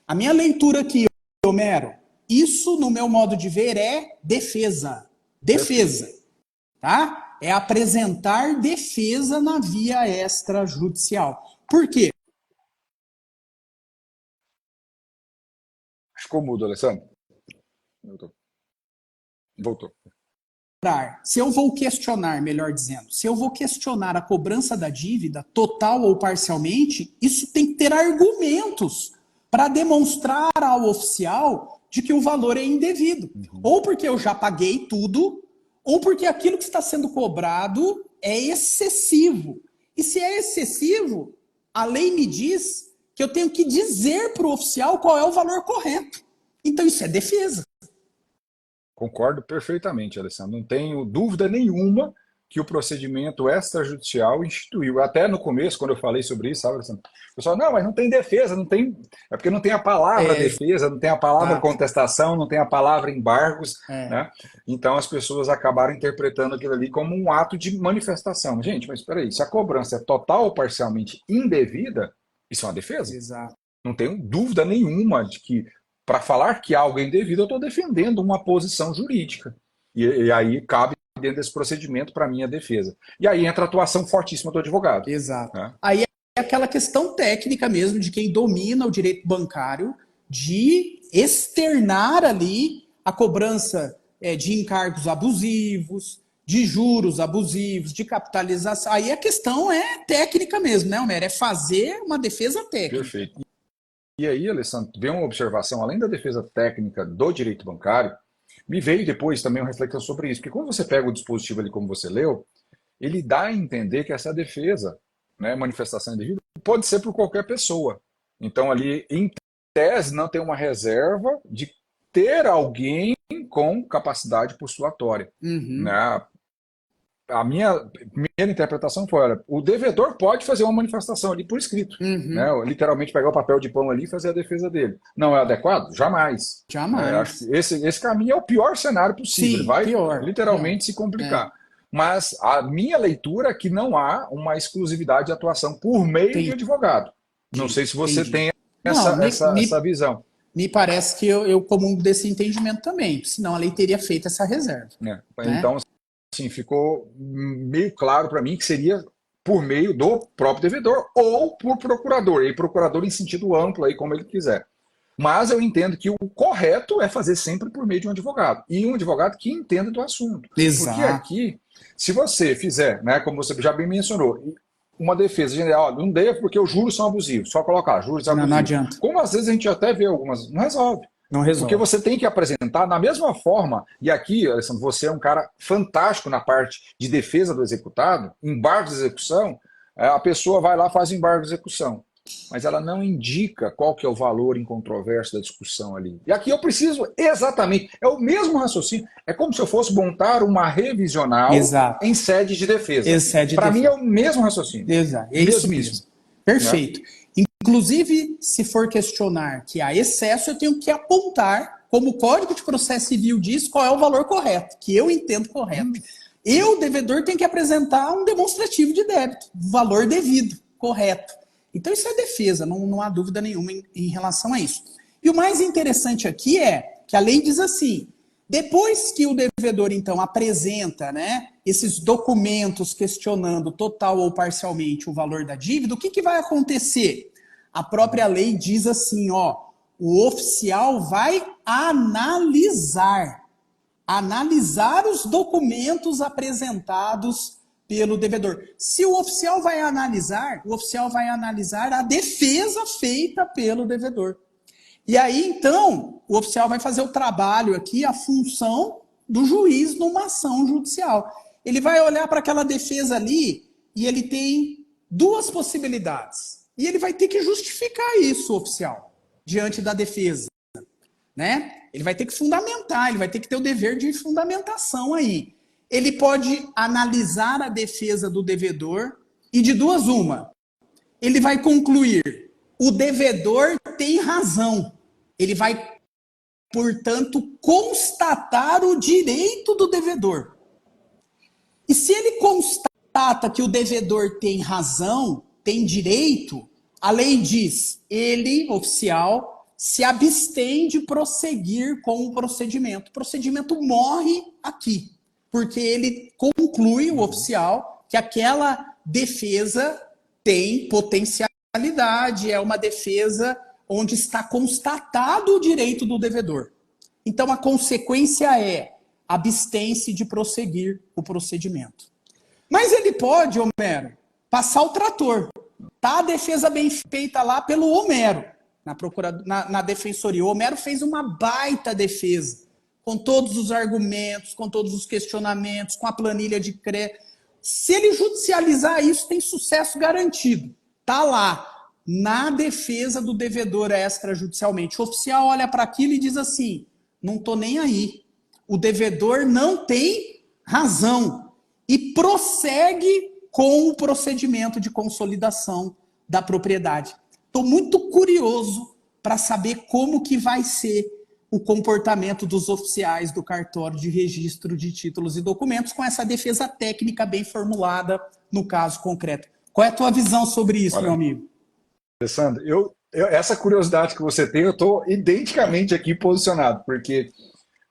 A: A minha leitura aqui, Homero, isso, no meu modo de ver, é defesa. Defesa. Tá? É apresentar defesa na via extrajudicial. Por quê?
B: Ficou mudo, Alessandro? Voltou.
A: Se eu vou questionar, melhor dizendo, se eu vou questionar a cobrança da dívida, total ou parcialmente, isso tem que ter argumentos para demonstrar ao oficial de que o valor é indevido. Ou porque eu já paguei tudo, ou porque aquilo que está sendo cobrado é excessivo. E se é excessivo, a lei me diz que eu tenho que dizer para o oficial qual é o valor correto. Então isso é defesa.
B: Concordo perfeitamente, Alessandro. Não tenho dúvida nenhuma que o procedimento extrajudicial instituiu. Até no começo, quando eu falei sobre isso, sabe, Alessandro? O pessoal, não, mas não tem defesa, não tem. É porque não tem a palavra defesa, não tem a palavra contestação, não tem a palavra embargos, né? Então as pessoas acabaram interpretando aquilo ali como um ato de manifestação. Gente, mas espera aí, se a cobrança é total ou parcialmente indevida, isso é uma defesa?
A: Exato.
B: Não tenho dúvida nenhuma de que, para falar que algo é indevido, eu estou defendendo uma posição jurídica. E aí cabe dentro desse procedimento para mim a defesa. E aí entra a atuação fortíssima do advogado.
A: Exato.
B: Né?
A: Aí é aquela questão técnica mesmo de quem domina o direito bancário de externar ali a cobrança de encargos abusivos, de juros abusivos, de capitalização. Aí a questão é técnica mesmo, né, Homero? É fazer uma defesa técnica.
B: Perfeito. E aí, Alessandro, veio uma observação, além da defesa técnica do direito bancário, me veio depois também uma reflexão sobre isso, porque quando você pega o dispositivo ali, como você leu, ele dá a entender que essa defesa, né, manifestação indevida, pode ser por qualquer pessoa. Então ali, em tese, não tem uma reserva de ter alguém com capacidade postulatória. Né? A minha primeira interpretação foi, olha, o devedor pode fazer uma manifestação ali por escrito, né? Literalmente pegar o papel de pão ali e fazer a defesa dele. Não é adequado? Jamais.
A: Jamais.
B: Acho que esse caminho é o pior cenário possível.
A: Sim,
B: ele vai
A: pior.
B: literalmente se complicar. Mas a minha leitura é que não há uma exclusividade de atuação por meio de advogado. Não sei se você tem essa visão.
A: Me parece que eu comungo desse entendimento também, senão a lei teria feito essa reserva.
B: Né? Então, assim, ficou meio claro para mim que seria por meio do próprio devedor ou por procurador, e procurador em sentido amplo, aí, como ele quiser. Mas eu entendo que o correto é fazer sempre por meio de um advogado, e um advogado que entenda do assunto.
A: Exato.
B: Porque aqui, se você fizer, né, como você já bem mencionou, uma defesa general, não devo porque os juros são abusivos, só colocar juros abusivos.
A: Não adianta.
B: Como às vezes a gente até vê algumas, não resolve.
A: Não resolve.
B: Porque você tem que apresentar da mesma forma, e aqui, Alessandro, você é um cara fantástico na parte de defesa do executado, embargo de execução, a pessoa vai lá e faz o embargo de execução. mas ela não indica qual que é o valor incontroverso da discussão ali. E aqui eu preciso exatamente, é o mesmo raciocínio, é como se eu fosse montar uma revisional
A: Exato.
B: em sede de defesa.
A: Sede de
B: Para mim
A: defesa.
B: é o mesmo raciocínio.
A: Exato. É isso mesmo. Perfeito. Né? Inclusive, se for questionar que há excesso, eu tenho que apontar, como o Código de Processo Civil diz, qual é o valor correto, que eu entendo correto. Eu, devedor, tenho que apresentar um demonstrativo de débito, valor devido, correto. Então, isso é defesa, não há dúvida nenhuma em relação a isso. E o mais interessante aqui é que a lei diz assim, depois que o devedor, então, apresenta, né, esses documentos questionando total ou parcialmente o valor da dívida, o que vai acontecer? A própria lei diz assim, ó, o oficial vai analisar os documentos apresentados pelo devedor. Se o oficial vai analisar a defesa feita pelo devedor. E aí, então, o oficial vai fazer o trabalho aqui, a função do juiz numa ação judicial. Ele vai olhar para aquela defesa ali e ele tem duas possibilidades. E ele vai ter que justificar isso, o oficial, diante da defesa. Né? Ele vai ter que fundamentar, ele vai ter que ter o dever de fundamentação aí. Ele pode analisar a defesa do devedor e de duas uma. Ele vai concluir, o devedor tem razão. Ele vai, portanto, constatar o direito do devedor. E se ele constata que o devedor tem razão, tem direito, a lei diz, ele, oficial, se abstém de prosseguir com o procedimento. O procedimento morre aqui, porque ele conclui, o oficial, que aquela defesa tem potencialidade, é uma defesa onde está constatado o direito do devedor. Então, a consequência é abstém-se de prosseguir o procedimento. Mas ele pode, Homero, passar o trator. Tá a defesa bem feita lá pelo Homero, na defensoria. O Homero fez uma baita defesa, com todos os argumentos, com todos os questionamentos, com a planilha de crédito. Se ele judicializar isso, tem sucesso garantido. Tá lá, na defesa do devedor extrajudicialmente. O oficial olha para aquilo e diz assim, não tô nem aí. O devedor não tem razão. E prossegue com o procedimento de consolidação da propriedade. Estou muito curioso para saber como que vai ser o comportamento dos oficiais do cartório de registro de títulos e documentos com essa defesa técnica bem formulada no caso concreto. Qual é a tua visão sobre isso,
B: Olha,
A: meu amigo?
B: Alessandro, essa curiosidade que você tem, eu estou identicamente aqui posicionado, porque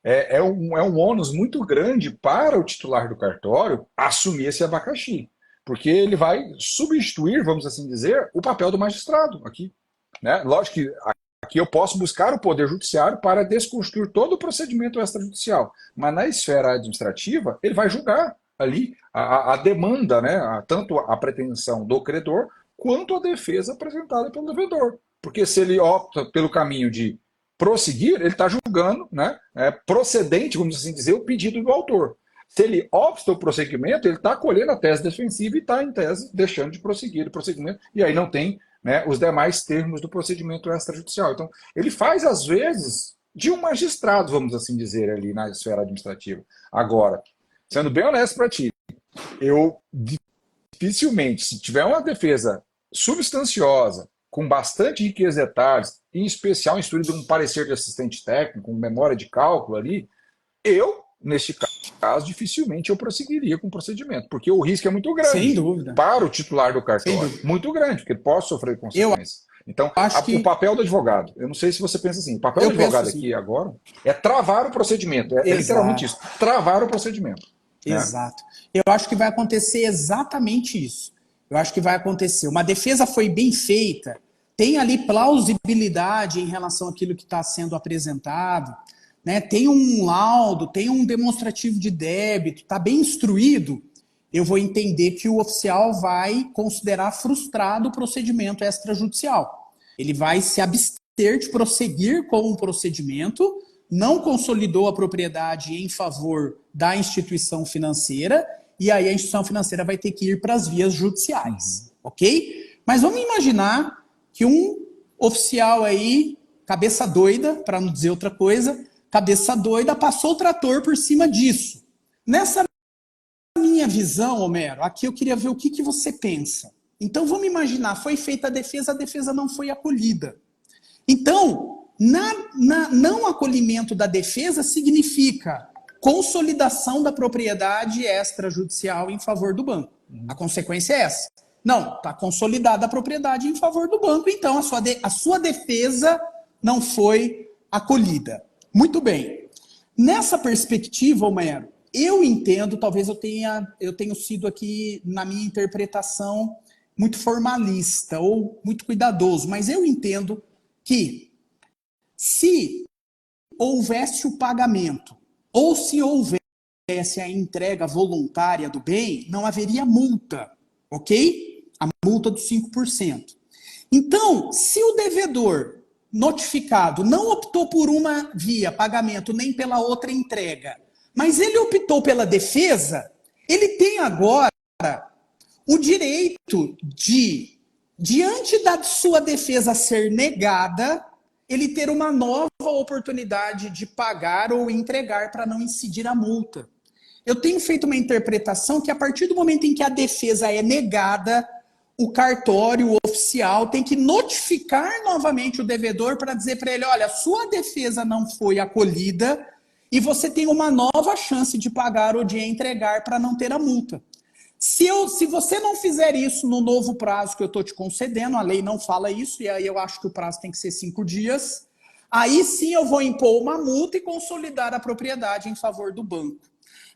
B: é um ônus muito grande para o titular do cartório assumir esse abacaxi. Porque ele vai substituir, vamos assim dizer, o papel do magistrado aqui. Né? Lógico que aqui eu posso buscar o Poder Judiciário para desconstruir todo o procedimento extrajudicial, mas na esfera administrativa, ele vai julgar ali a demanda, né? Tanto a pretensão do credor, quanto a defesa apresentada pelo devedor. Porque se ele opta pelo caminho de prosseguir, ele está julgando, né? Procedente, vamos assim dizer, o pedido do autor. Se ele opta o prosseguimento, ele está acolhendo a tese defensiva e está, em tese, deixando de prosseguir o prosseguimento, e aí não tem, né, os demais termos do procedimento extrajudicial. Então, ele faz, às vezes, de um magistrado, vamos assim dizer, ali na esfera administrativa. Agora, sendo bem honesto para ti, eu dificilmente, se tiver uma defesa substanciosa, com bastante riqueza de detalhes, em especial instruído um parecer de assistente técnico, com memória de cálculo ali, neste caso, dificilmente eu prosseguiria com o procedimento, porque o risco é muito grande.
A: Sem dúvida.
B: Para o titular do cartório. Muito grande, porque ele pode sofrer consequências. Então, o papel do advogado, eu não sei se você pensa assim, o papel do advogado aqui agora é travar o procedimento. É literalmente isso, travar o procedimento.
A: Exato. Eu acho que vai acontecer exatamente isso. Eu acho que vai acontecer. Uma defesa foi bem feita, tem ali plausibilidade em relação àquilo que está sendo apresentado, né? Tem um laudo, tem um demonstrativo de débito, está bem instruído, eu vou entender que o oficial vai considerar frustrado o procedimento extrajudicial. Ele vai se abster de prosseguir com o procedimento, não consolidou a propriedade em favor da instituição financeira, e aí a instituição financeira vai ter que ir para as vias judiciais, ok? Mas vamos imaginar que um oficial aí, cabeça doida, para não dizer outra coisa, cabeça doida, passou o trator por cima disso. Nessa minha visão, Homero, aqui eu queria ver o que você pensa. Então vamos imaginar, foi feita a defesa não foi acolhida. Então, não acolhimento da defesa significa consolidação da propriedade extrajudicial em favor do banco. A consequência é essa. Não, está consolidada a propriedade em favor do banco, então a sua defesa não foi acolhida. Muito bem. Nessa perspectiva, Homero, eu entendo, talvez eu tenha sido aqui, na minha interpretação, muito formalista ou muito cuidadoso, mas eu entendo que se houvesse o pagamento ou se houvesse a entrega voluntária do bem, não haveria multa, ok? A multa dos 5%. Então, se o devedor notificado não optou por uma via, pagamento, nem pela outra entrega, mas ele optou pela defesa, ele tem agora o direito de, diante da sua defesa ser negada, ele ter uma nova oportunidade de pagar ou entregar para não incidir a multa. Eu tenho feito uma interpretação que a partir do momento em que a defesa é negada, o cartório, o oficial, tem que notificar novamente o devedor para dizer para ele, olha, sua defesa não foi acolhida e você tem uma nova chance de pagar ou de entregar para não ter a multa. Se você não fizer isso no novo prazo que eu estou te concedendo, a lei não fala isso, e aí eu acho que o prazo tem que ser 5 dias, aí sim eu vou impor uma multa e consolidar a propriedade em favor do banco.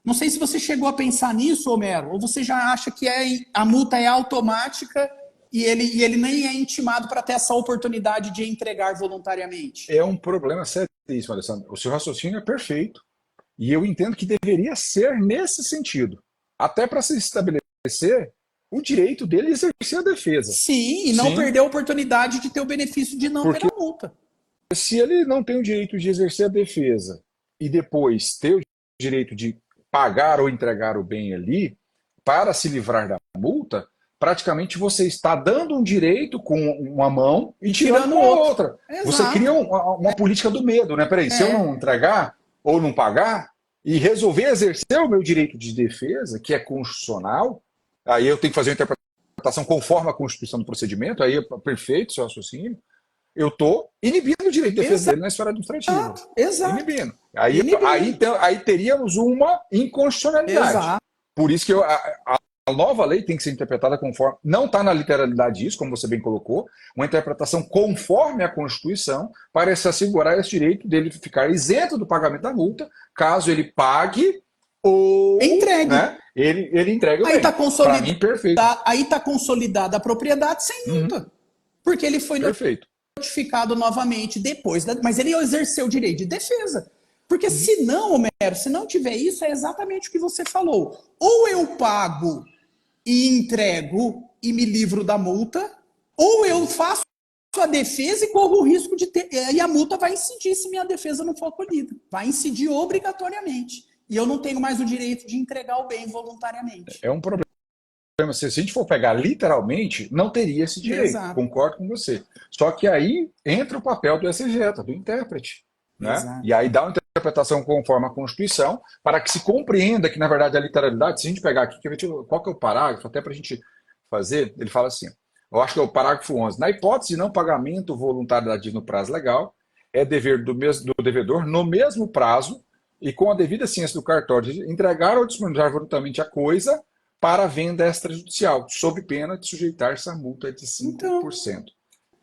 A: Não sei se você chegou a pensar nisso, Homero, ou você já acha que a multa é automática e ele nem é intimado para ter essa oportunidade de entregar voluntariamente?
B: É um problema seríssimo, Alessandro. O seu raciocínio é perfeito. E eu entendo que deveria ser nesse sentido. Até para se estabelecer o direito dele de exercer a defesa.
A: Sim, e não perder a oportunidade de ter o benefício de não ter a multa.
B: Se ele não tem o direito de exercer a defesa e depois ter o direito de pagar ou entregar o bem ali para se livrar da multa, praticamente você está dando um direito com uma mão e tirando a outra. Exato. Você cria uma política do medo, né? Peraí, se eu não entregar ou não pagar e resolver exercer o meu direito de defesa, que é constitucional, aí eu tenho que fazer uma interpretação conforme a Constituição do procedimento, aí é perfeito o seu raciocínio, eu estou inibindo o direito de defesa dele na esfera administrativa.
A: Exato.
B: Inibindo. Aí teríamos uma inconstitucionalidade. Exato. Por isso que a nova lei tem que ser interpretada conforme... Não está na literalidade isso, como você bem colocou, uma interpretação conforme a Constituição para se assegurar esse direito dele ficar isento do pagamento da multa, caso ele pague ou...
A: Entregue.
B: Né, ele entregue o bem. Para mim, perfeito.
A: Aí está consolidada a propriedade sem multa. Porque ele foi notificado novamente depois, mas ele exerceu o direito de defesa. Porque se não tiver isso, é exatamente o que você falou. Ou eu pago e entrego e me livro da multa, ou eu faço a defesa e corro o risco de ter... E a multa vai incidir se minha defesa não for acolhida. Vai incidir obrigatoriamente. E eu não tenho mais o direito de entregar o bem voluntariamente.
B: É um problema. Se a gente for pegar literalmente, não teria esse direito. Exato. Concordo com você. Só que aí entra o papel do exegeta, do intérprete. Né? E aí dá uma interpretação conforme a Constituição, para que se compreenda que, na verdade, a literalidade, se a gente pegar aqui, qual que é o parágrafo, até para a gente fazer, ele fala assim, eu acho que é o parágrafo 11, na hipótese de não pagamento voluntário da dívida no prazo legal, é dever do devedor, no mesmo prazo, e com a devida ciência do cartório, de entregar ou disponibilizar voluntariamente a coisa para venda extrajudicial, sob pena de sujeitar-se à multa de 5%.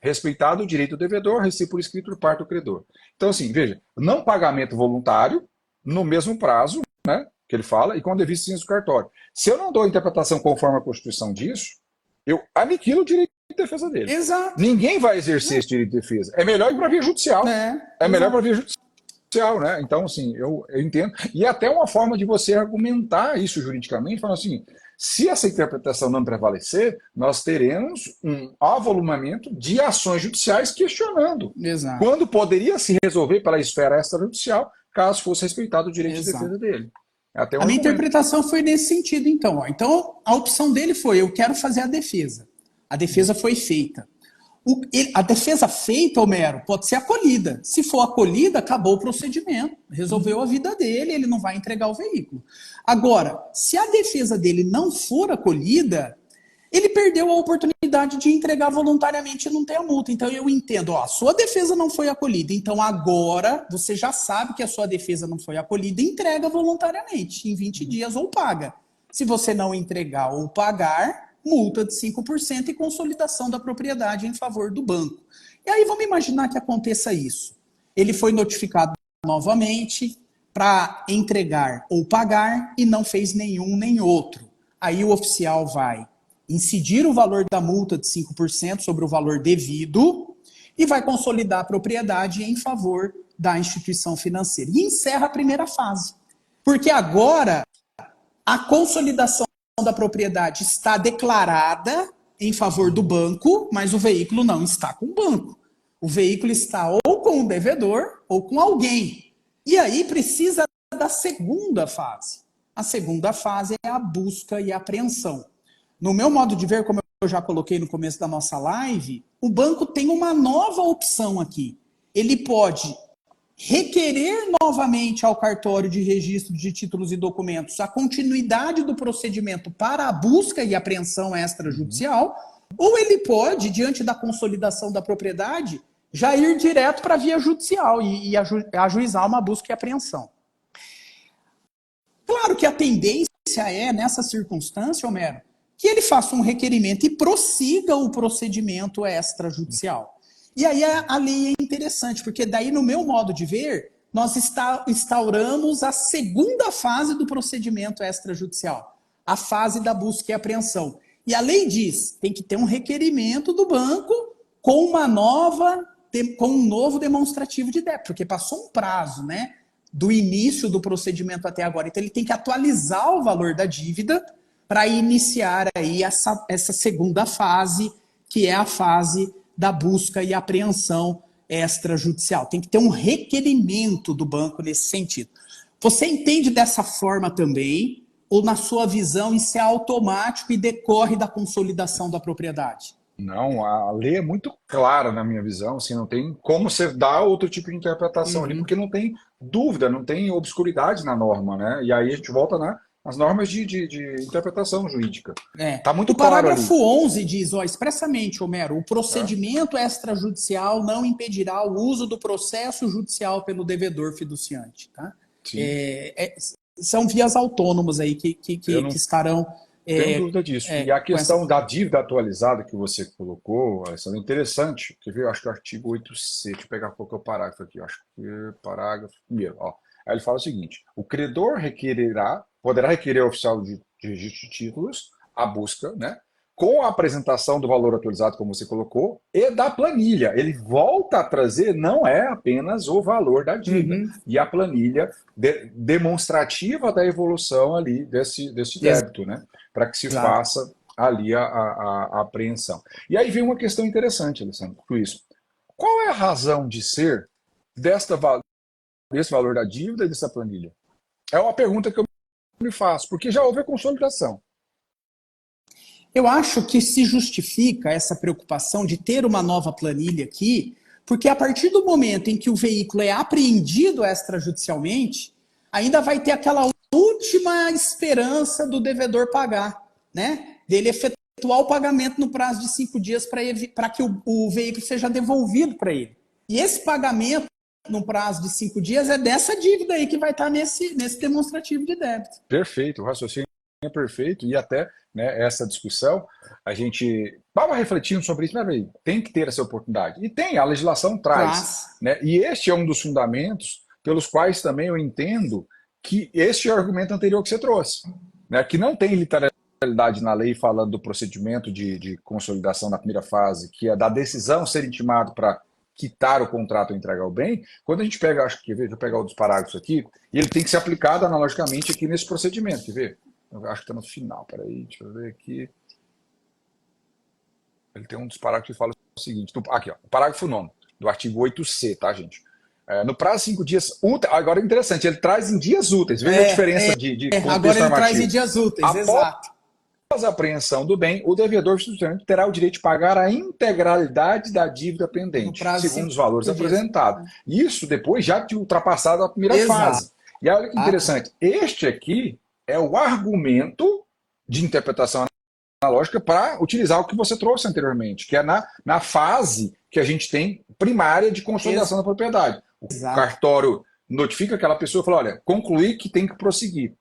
B: Respeitado o direito do devedor, receber por escrito por parte do credor. Então, assim, veja, não pagamento voluntário, no mesmo prazo, né, que ele fala, e com a devida ciência do cartório. Se eu não dou a interpretação conforme a Constituição disso, eu aniquilo o direito de defesa dele.
A: Exato.
B: Ninguém vai exercer esse direito de defesa. É melhor ir para a via judicial. É melhor para a via judicial, né? Então, assim, eu entendo. E até uma forma de você argumentar isso juridicamente, falando assim, se essa interpretação não prevalecer, nós teremos um avolumamento de ações judiciais questionando.
A: Exato.
B: Quando poderia se resolver pela esfera extrajudicial, caso fosse respeitado o direito de defesa dele.
A: A minha interpretação foi nesse sentido, então. Então, a opção dele foi, eu quero fazer a defesa. A defesa foi feita. A defesa feita, Homero, pode ser acolhida. Se for acolhida, acabou o procedimento, resolveu a vida dele, ele não vai entregar o veículo. Agora, se a defesa dele não for acolhida, ele perdeu a oportunidade de entregar voluntariamente e não ter a multa. Então eu entendo, a sua defesa não foi acolhida, então agora você já sabe que a sua defesa não foi acolhida, entrega voluntariamente em 20 dias ou paga. Se você não entregar ou pagar, multa de 5% e consolidação da propriedade em favor do banco. E aí vamos imaginar que aconteça isso. Ele foi notificado novamente para entregar ou pagar e não fez nenhum nem outro. Aí o oficial vai incidir o valor da multa de 5% sobre o valor devido e vai consolidar a propriedade em favor da instituição financeira. E encerra a primeira fase. Porque agora a consolidação da propriedade está declarada em favor do banco, mas o veículo não está com o banco. O veículo está ou com o devedor ou com alguém. E aí precisa da segunda fase. A segunda fase é a busca e apreensão. No meu modo de ver, como eu já coloquei no começo da nossa live, o banco tem uma nova opção aqui. Ele pode requerer novamente ao cartório de registro de títulos e documentos a continuidade do procedimento para a busca e apreensão extrajudicial, ou ele pode, diante da consolidação da propriedade, já ir direto para a via judicial e ajuizar uma busca e apreensão. Claro que a tendência é, nessa circunstância, Homero, que ele faça um requerimento e prossiga o procedimento extrajudicial. E aí a lei é interessante, porque daí, no meu modo de ver, nós instauramos a segunda fase do procedimento extrajudicial, a fase da busca e apreensão. E a lei diz, tem que ter um requerimento do banco com um novo demonstrativo de débito, porque passou um prazo, né, do início do procedimento até agora. Então ele tem que atualizar o valor da dívida para iniciar aí essa segunda fase, que é a fase da busca e apreensão extrajudicial. Tem que ter um requerimento do banco nesse sentido. Você entende dessa forma também? Ou, na sua visão, isso é automático e decorre da consolidação da propriedade?
B: Não, a lei é muito clara na minha visão, assim, não tem como você dar outro tipo de interpretação ali, porque não tem dúvida, não tem obscuridade na norma, né? E aí a gente volta nas normas de interpretação jurídica. Tá muito
A: o
B: claro
A: parágrafo
B: ali.
A: 11 diz, expressamente, Homero, o procedimento extrajudicial não impedirá o uso do processo judicial pelo devedor fiduciante. Tá? São vias autônomas aí que estarão...
B: Tenho dúvida disso. E a questão da dívida atualizada que você colocou, essa é interessante. Quer ver? Eu acho que é o artigo 8C. Deixa eu pegar qual que é o parágrafo aqui. Eu acho que é parágrafo primeiro. Ó. Aí ele fala o seguinte: o credor poderá requerer ao oficial de registro de títulos a busca, né, com a apresentação do valor atualizado, como você colocou, e da planilha. Ele volta a trazer, não é apenas o valor da dívida, e a planilha demonstrativa da evolução ali desse débito, né, para que se faça ali a apreensão. E aí vem uma questão interessante, Alessandro, com isso. Qual é a razão de ser desse valor da dívida e dessa planilha? É uma pergunta que eu me faço, porque já houve a consolidação.
A: Eu acho que se justifica essa preocupação de ter uma nova planilha aqui, porque a partir do momento em que o veículo é apreendido extrajudicialmente, ainda vai ter aquela última esperança do devedor pagar, né? Dele efetuar o pagamento no prazo de 5 dias para que o veículo seja devolvido para ele. E esse pagamento no prazo de 5 dias é dessa dívida aí que vai estar nesse demonstrativo de débito.
B: Perfeito, o raciocínio é perfeito, e até, né, essa discussão, a gente estava refletindo sobre isso, mas tem que ter essa oportunidade. E tem, a legislação traz. Né, e este é um dos fundamentos pelos quais também eu entendo que este é o argumento anterior que você trouxe, né, que não tem literalidade na lei falando do procedimento de consolidação na primeira fase, que é da decisão ser intimado para quitar o contrato ou entregar o bem. Quando a gente pega, acho que, deixa eu pegar um dos parágrafos aqui, e ele tem que ser aplicado analogicamente aqui nesse procedimento, quer ver? Eu acho que está no final, peraí, deixa eu ver aqui. Ele tem um dos parágrafos que fala o seguinte, aqui, ó, o parágrafo 9º, do artigo 8C, tá, gente? No prazo de 5 dias úteis, agora é interessante, ele traz em dias úteis, veja a diferença de contexto
A: agora ele
B: normativo.
A: traz em dias úteis, exato.
B: Após após a apreensão do bem, o devedor substituinte terá o direito de pagar a integralidade da dívida
A: No
B: pendente,
A: prazo de
B: segundo os valores
A: 5 dias.
B: apresentados. Isso depois já de ultrapassado a primeira
A: Exato.
B: fase. E olha que interessante, este aqui é o argumento de interpretação analógica para utilizar o que você trouxe anteriormente, que é na fase que a gente tem primária de consolidação da propriedade. O cartório notifica aquela pessoa e fala, olha, concluí que tem que prosseguir.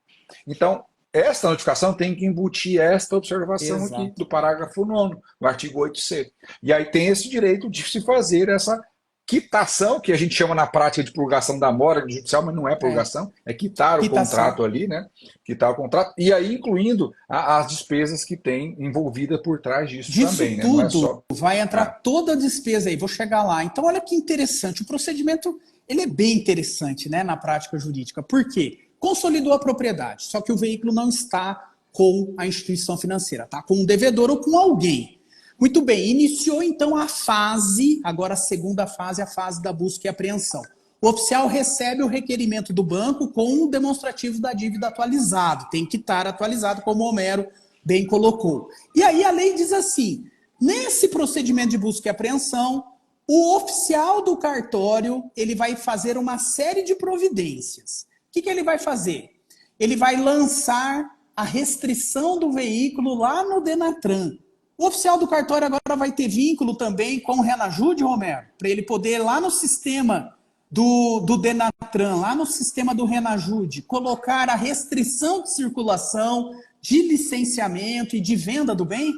B: Então, esta notificação tem que embutir esta observação aqui do parágrafo 9º, do artigo 8C. E aí tem esse direito de se fazer essa quitação, que a gente chama na prática de purgação da mora judicial, mas não é purgação, é quitar o contrato ali, né? Quitar o contrato, e aí incluindo as despesas que tem envolvida por trás disso também.
A: Tudo, né? Não é só... vai entrar toda a despesa aí, vou chegar lá. Então, olha que interessante, o procedimento ele é bem interessante, né, na prática jurídica. Por quê? Consolidou a propriedade, só que o veículo não está com a instituição financeira, está com um devedor ou com alguém. Muito bem, iniciou então a fase, agora a segunda fase, a fase da busca e apreensão. O oficial recebe o requerimento do banco com o demonstrativo da dívida atualizado, tem que estar atualizado, como o Homero bem colocou. E aí a lei diz assim, nesse procedimento de busca e apreensão, o oficial do cartório ele vai fazer uma série de providências. O que ele vai fazer? Ele vai lançar a restrição do veículo lá no Denatran. O oficial do cartório agora vai ter vínculo também com o Renajude, Romero, para ele poder lá no sistema do Denatran, lá no sistema do Renajude, colocar a restrição de circulação, de licenciamento e de venda do bem?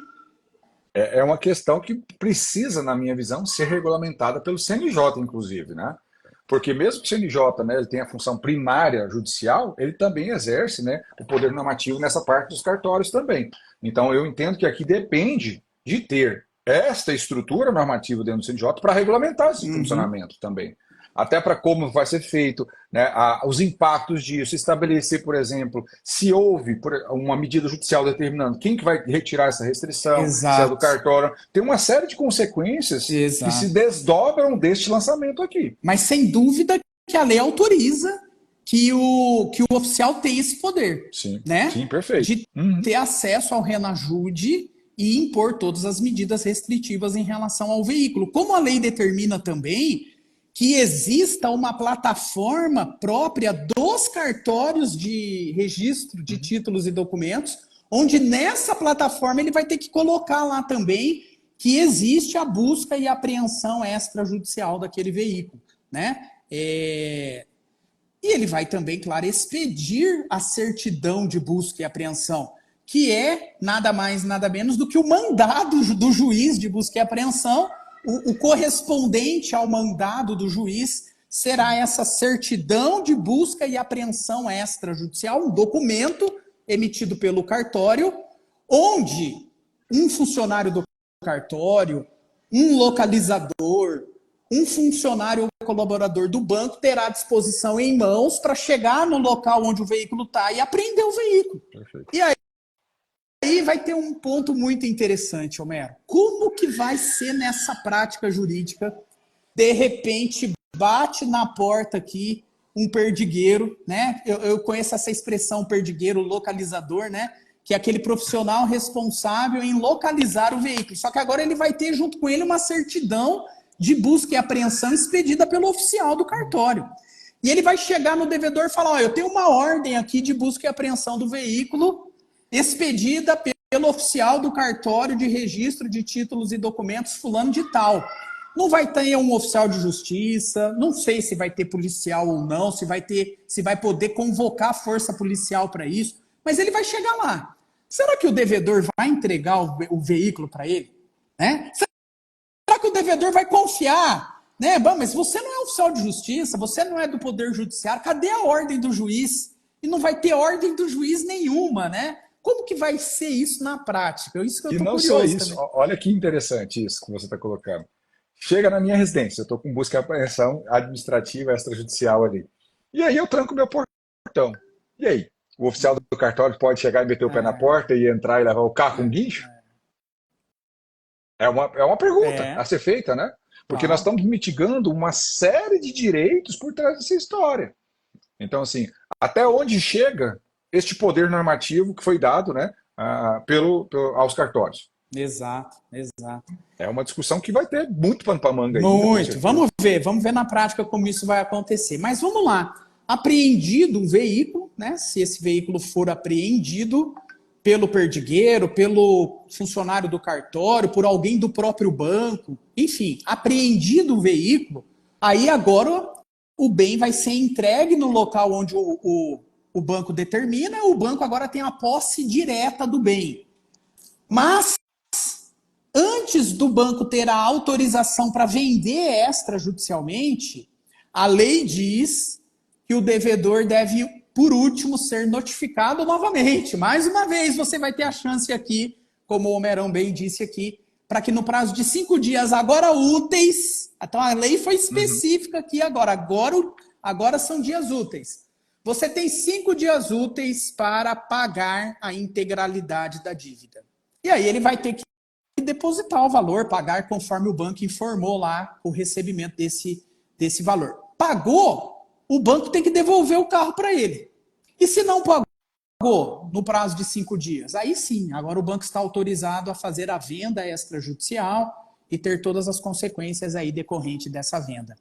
B: É uma questão que precisa, na minha visão, ser regulamentada pelo CNJ, inclusive, né? Porque mesmo que o CNJ, né, ele tenha a função primária judicial, ele também exerce, né, o poder normativo nessa parte dos cartórios também. Então eu entendo que aqui depende de ter esta estrutura normativa dentro do CNJ para regulamentar esse funcionamento também. Até para como vai ser feito, né, os impactos disso, estabelecer, por exemplo, se houve uma medida judicial determinando quem que vai retirar essa restrição, se é do cartório. Tem uma série de consequências que se desdobram deste lançamento aqui.
A: Mas sem dúvida que a lei autoriza que o oficial tenha esse poder.
B: Sim,
A: né?
B: sim, perfeito.
A: De ter acesso ao Renajude e impor todas as medidas restritivas em relação ao veículo. Como a lei determina também que exista uma plataforma própria dos cartórios de registro de títulos e documentos, onde nessa plataforma ele vai ter que colocar lá também que existe a busca e apreensão extrajudicial daquele veículo, né? E ele vai também, claro, expedir a certidão de busca e apreensão, que é nada mais, nada menos do que o mandado do juiz de busca e apreensão. O correspondente ao mandado do juiz será essa certidão de busca e apreensão extrajudicial, um documento emitido pelo cartório, onde um funcionário do cartório, um localizador, um funcionário ou colaborador do banco terá à disposição em mãos para chegar no local onde o veículo está e apreender o veículo.
B: Perfeito.
A: E aí vai ter um ponto muito interessante, Homero. Como que vai ser nessa prática jurídica? De repente, bate na porta aqui um perdigueiro, né? Eu conheço essa expressão perdigueiro, localizador, né? Que é aquele profissional responsável em localizar o veículo. Só que agora ele vai ter junto com ele uma certidão de busca e apreensão expedida pelo oficial do cartório. E ele vai chegar no devedor e falar, ó, eu tenho uma ordem aqui de busca e apreensão do veículo expedida pelo oficial do cartório de registro de títulos e documentos fulano de tal. Não vai ter um oficial de justiça, não sei se vai ter policial ou não, se vai poder convocar a força policial para isso, mas ele vai chegar lá. Será que o devedor vai entregar o veículo para ele? Né? Será que o devedor vai confiar? Né? Bom, mas você não é oficial de justiça, você não é do Poder Judiciário, cadê a ordem do juiz? E não vai ter ordem do juiz nenhuma, né? Como que vai ser isso na prática? Isso que eu tô curioso.
B: E não só isso, também. Olha que interessante isso que você está colocando. Chega na minha residência, eu estou com busca e apreensão administrativa extrajudicial ali. E aí eu tranco meu portão. E aí? O oficial do cartório pode chegar e meter o pé na porta e entrar e levar o carro com guincho? É uma pergunta a ser feita, né? Porque nós estamos mitigando uma série de direitos por trás dessa história. Então, assim, até onde chega este poder normativo que foi dado, né, aos cartórios.
A: Exato, exato.
B: É uma discussão que vai ter muito pano para manga ainda,
A: Muito. Vamos ver na prática como isso vai acontecer. Mas vamos lá. Apreendido um veículo, né? Se esse veículo for apreendido pelo perdigueiro, pelo funcionário do cartório, por alguém do próprio banco, enfim, apreendido o veículo, aí agora o bem vai ser entregue no local onde o banco determina, o banco agora tem a posse direta do bem. Mas antes do banco ter a autorização para vender extrajudicialmente, a lei diz que o devedor deve, por último, ser notificado novamente. Mais uma vez, você vai ter a chance aqui, como o Homerão bem disse aqui, para que no prazo de 5 dias, agora úteis, então a lei foi específica aqui agora são dias úteis. Você tem 5 dias úteis para pagar a integralidade da dívida. E aí ele vai ter que depositar o valor, pagar conforme o banco informou lá o recebimento desse valor. Pagou, o banco tem que devolver o carro para ele. E se não pagou no prazo de 5 dias, aí sim, agora o banco está autorizado a fazer a venda extrajudicial e ter todas as consequências aí decorrentes dessa venda.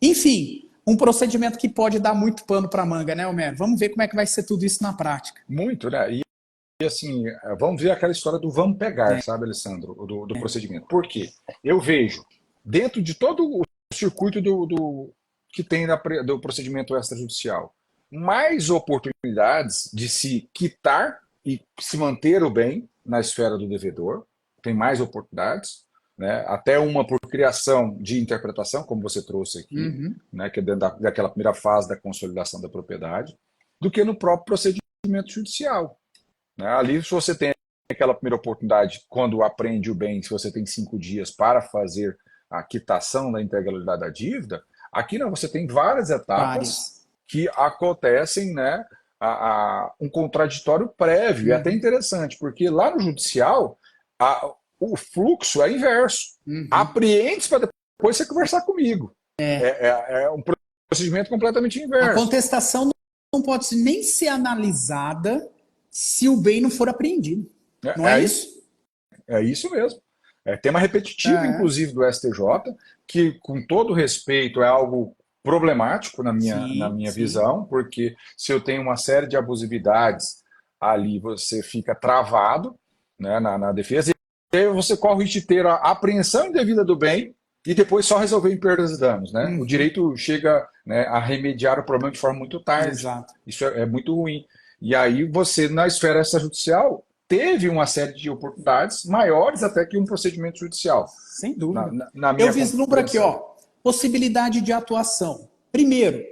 A: Enfim, um procedimento que pode dar muito pano para manga, né, Homero? Vamos ver como é que vai ser tudo isso na prática.
B: Muito, né? E assim, vamos ver aquela história do vamos pegar, sabe, Alessandro, do procedimento. Por quê? Eu vejo, dentro de todo o circuito que tem do procedimento extrajudicial, mais oportunidades de se quitar e se manter o bem na esfera do devedor, tem mais oportunidades, né? Até uma por criação de interpretação, como você trouxe aqui, né? Que é dentro daquela primeira fase da consolidação da propriedade, do que no próprio procedimento judicial. Ali, se você tem aquela primeira oportunidade, quando apreende o bem, se você tem 5 dias para fazer a quitação da integralidade da dívida, aqui não, você tem várias etapas que acontecem, né, um contraditório prévio. E é até interessante, porque lá no judicial, o fluxo é inverso. Apreende para depois você conversar comigo. É um procedimento completamente inverso.
A: A contestação não pode nem ser analisada se o bem não for apreendido. Não é isso?
B: É isso mesmo. É tema repetitivo, inclusive, do STJ, que, com todo respeito, é algo problemático na minha visão, porque se eu tenho uma série de abusividades ali, você fica travado, né, na defesa, e aí você corre o risco de ter a apreensão indevida do bem e depois só resolver em perdas e danos. Né? O direito chega, né, a remediar o problema de forma muito tarde.
A: Exato.
B: Isso é muito ruim. E aí você, na esfera extrajudicial, teve uma série de oportunidades maiores até que um procedimento judicial.
A: Sem dúvida.
B: Na minha
A: Eu vislumbro aqui, possibilidade de atuação. Primeiro,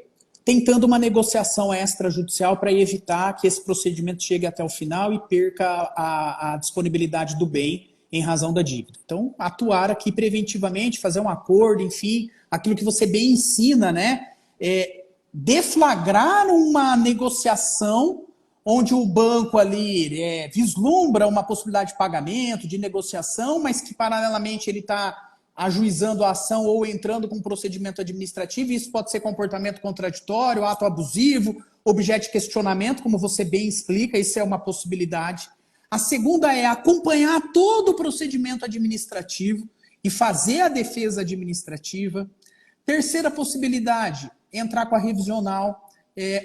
A: tentando uma negociação extrajudicial para evitar que esse procedimento chegue até o final e perca a disponibilidade do bem em razão da dívida. Então, atuar aqui preventivamente, fazer um acordo, enfim, aquilo que você bem ensina, né? Deflagrar uma negociação onde o banco ali vislumbra uma possibilidade de pagamento, de negociação, mas que paralelamente ele está ajuizando a ação ou entrando com um procedimento administrativo, e isso pode ser comportamento contraditório, ato abusivo, objeto de questionamento, como você bem explica, isso é uma possibilidade. A segunda é acompanhar todo o procedimento administrativo e fazer a defesa administrativa. Terceira possibilidade, entrar com a revisional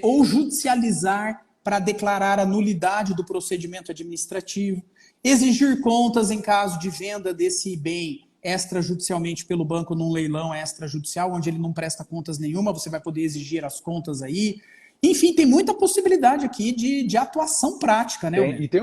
A: ou judicializar para declarar a nulidade do procedimento administrativo, exigir contas em caso de venda desse bem extrajudicialmente pelo banco num leilão extrajudicial, onde ele não presta contas nenhuma, você vai poder exigir as contas aí. Enfim, tem muita possibilidade aqui de atuação prática, né?
B: E tem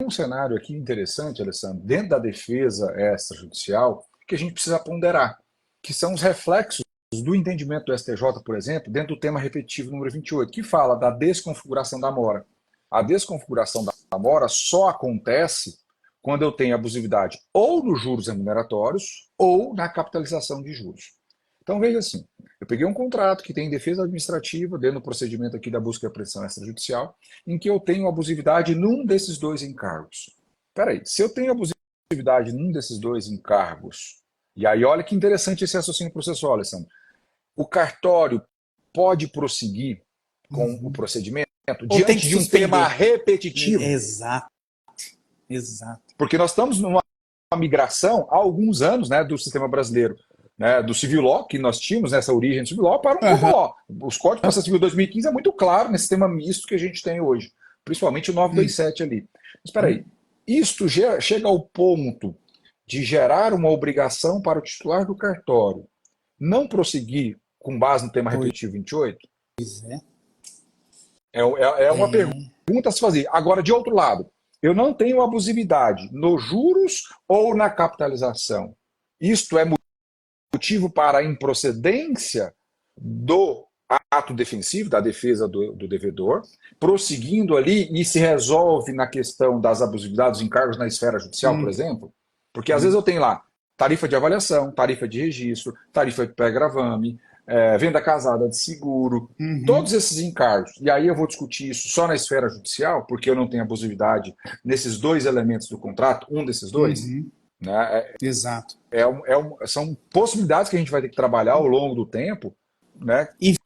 B: um cenário aqui interessante, Alessandro, dentro da defesa extrajudicial, que a gente precisa ponderar, que são os reflexos do entendimento do STJ, por exemplo, dentro do tema repetitivo número 28, que fala da desconfiguração da mora. A desconfiguração da mora só acontece quando eu tenho abusividade ou nos juros remuneratórios ou na capitalização de juros. Então veja assim, eu peguei um contrato que tem defesa administrativa, dentro do procedimento aqui da busca e apreensão extrajudicial, em que eu tenho abusividade num desses dois encargos. Espera aí, se eu tenho abusividade num desses dois encargos, e aí olha que interessante esse raciocínio processual, Alessandro, o cartório pode prosseguir com o procedimento diante de um tema repetitivo?
A: Exato. Exato.
B: Porque nós estamos numa migração há alguns anos, né, do sistema brasileiro, né, do civil law, que nós tínhamos nessa origem do civil law, para um common
A: Aham.
B: law. Os códigos de processo civil 2015 é muito claro nesse sistema misto que a gente tem hoje, principalmente o 927 ali. Mas espera aí, isto chega ao ponto de gerar uma obrigação para o titular do cartório não prosseguir com base no tema repetitivo 28?
A: Pois é.
B: É uma pergunta a se fazer. Agora, de outro lado, eu não tenho abusividade nos juros ou na capitalização. Isto é motivo para a improcedência do ato defensivo, da defesa do devedor, prosseguindo ali e se resolve na questão das abusividades dos encargos na esfera judicial, por exemplo? Porque às vezes eu tenho lá tarifa de avaliação, tarifa de registro, tarifa de pré-gravame, venda casada de seguro, todos esses encargos. E aí eu vou discutir isso só na esfera judicial, porque eu não tenho abusividade nesses dois elementos do contrato, um desses dois. Né?
A: Exato.
B: São possibilidades que a gente vai ter que trabalhar ao longo do tempo, né?
A: E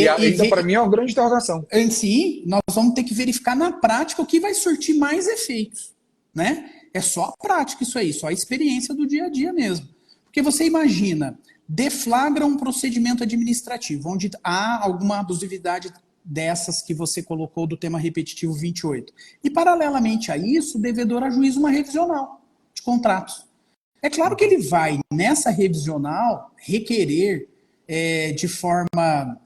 B: ainda para mim é uma grande interrogação.
A: Em si, nós vamos ter que verificar na prática o que vai surtir mais efeitos, né? É só a prática isso aí, só a experiência do dia a dia mesmo. Porque você imagina, deflagra um procedimento administrativo, onde há alguma abusividade dessas que você colocou do tema repetitivo 28. E, paralelamente a isso, o devedor ajuiza uma revisional de contratos. É claro que ele vai, nessa revisional, requerer de forma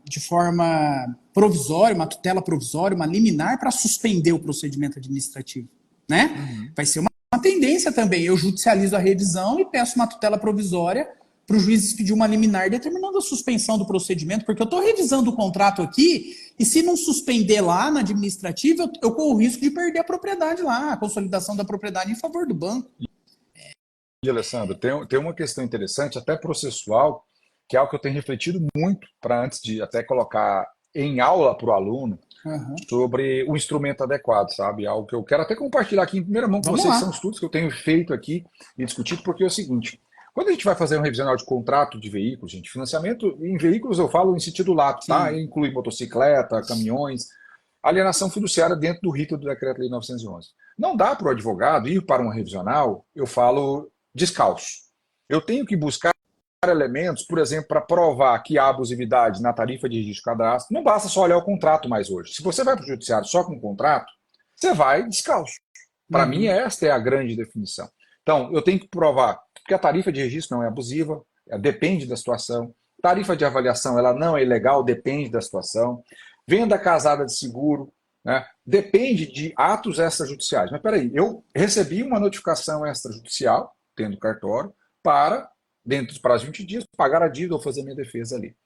A: provisória, uma tutela provisória, uma liminar para suspender o procedimento administrativo. Né? Vai ser uma tendência também. Eu judicializo a revisão e peço uma tutela provisória para o juiz expedir uma liminar determinando a suspensão do procedimento, porque eu estou revisando o contrato aqui e se não suspender lá na administrativa, eu corro o risco de perder a propriedade lá, a consolidação da propriedade em favor do banco.
B: E, Alessandro, tem uma questão interessante, até processual, que é algo que eu tenho refletido muito para antes de até colocar em aula para o aluno, sobre o instrumento adequado, sabe? Algo que eu quero até compartilhar aqui em primeira mão com vocês, são estudos que eu tenho feito aqui e discutido, porque é o seguinte, quando a gente vai fazer um revisional de contrato de veículos, gente, financiamento em veículos eu falo em sentido lato, tá? Inclui motocicleta, caminhões, alienação fiduciária dentro do rito do Decreto-Lei 911. Não dá para o advogado ir para um revisional, eu falo descalço. Eu tenho que buscar elementos, por exemplo, para provar que há abusividade na tarifa de registro de cadastro. Não basta só olhar o contrato mais hoje. Se você vai para o judiciário só com o contrato, você vai descalço. Para mim, esta é a grande definição. Então, eu tenho que provar que a tarifa de registro não é abusiva, depende da situação. Tarifa de avaliação, ela não é ilegal, depende da situação. Venda casada de seguro, né, depende de atos extrajudiciais. Mas peraí, eu recebi uma notificação extrajudicial, tendo cartório, para dentro dos prazos de 20 dias, pagar a dívida ou fazer minha defesa ali.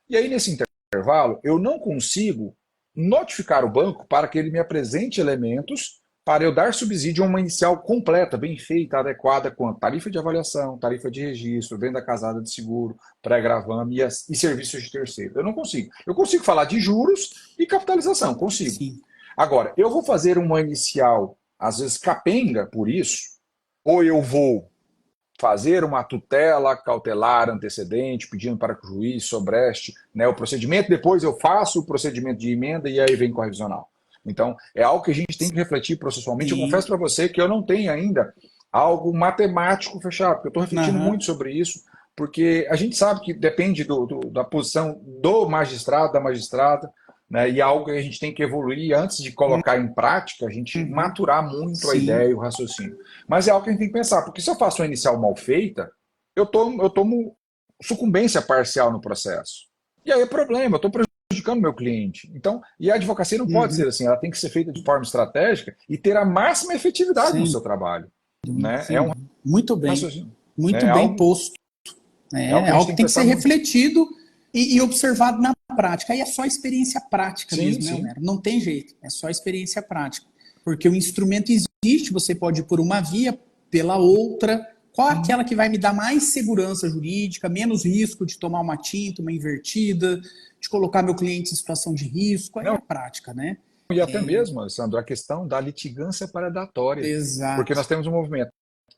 B: E aí, nesse intervalo, eu não consigo notificar o banco para que ele me apresente elementos para eu dar subsídio a uma inicial completa, bem feita, adequada, com tarifa de avaliação, tarifa de registro, venda casada de seguro, pré-gravame e serviços de terceiro. Eu não consigo. Eu consigo falar de juros e capitalização, consigo.
A: Sim.
B: Agora, eu vou fazer uma inicial, às vezes capenga por isso, ou eu vou fazer uma tutela cautelar antecedente, pedindo para que o juiz sobreste, né, o procedimento, depois eu faço o procedimento de emenda e aí vem com a revisional. Então, é algo que a gente tem que refletir processualmente. Eu confesso para você que eu não tenho ainda algo matemático fechado, porque eu estou refletindo muito sobre isso, porque a gente sabe que depende da posição do magistrado, da magistrada, né, e é algo que a gente tem que evoluir antes de colocar em prática, a gente maturar muito a ideia e o raciocínio. Mas é algo que a gente tem que pensar, porque se eu faço uma inicial mal feita, eu tomo sucumbência parcial no processo. E aí é problema, eu estou prejudicando o meu cliente. Então, e a advocacia não pode ser assim, ela tem que ser feita de forma estratégica e ter a máxima efetividade no seu trabalho. Né?
A: Muito bem, muito bem posto. É algo que tem que ser refletido e observado na prática. Aí é só experiência prática mesmo, né, Homero? Não tem jeito, é só experiência prática. Porque o instrumento existe, você pode ir por uma via, pela outra. Qual é aquela que vai me dar mais segurança jurídica, menos risco de tomar uma tinta, uma invertida, de colocar meu cliente em situação de risco? Aí é a prática, né?
B: E até mesmo, Alessandro, a questão da litigância predatória.
A: Exato.
B: Porque nós temos um movimento.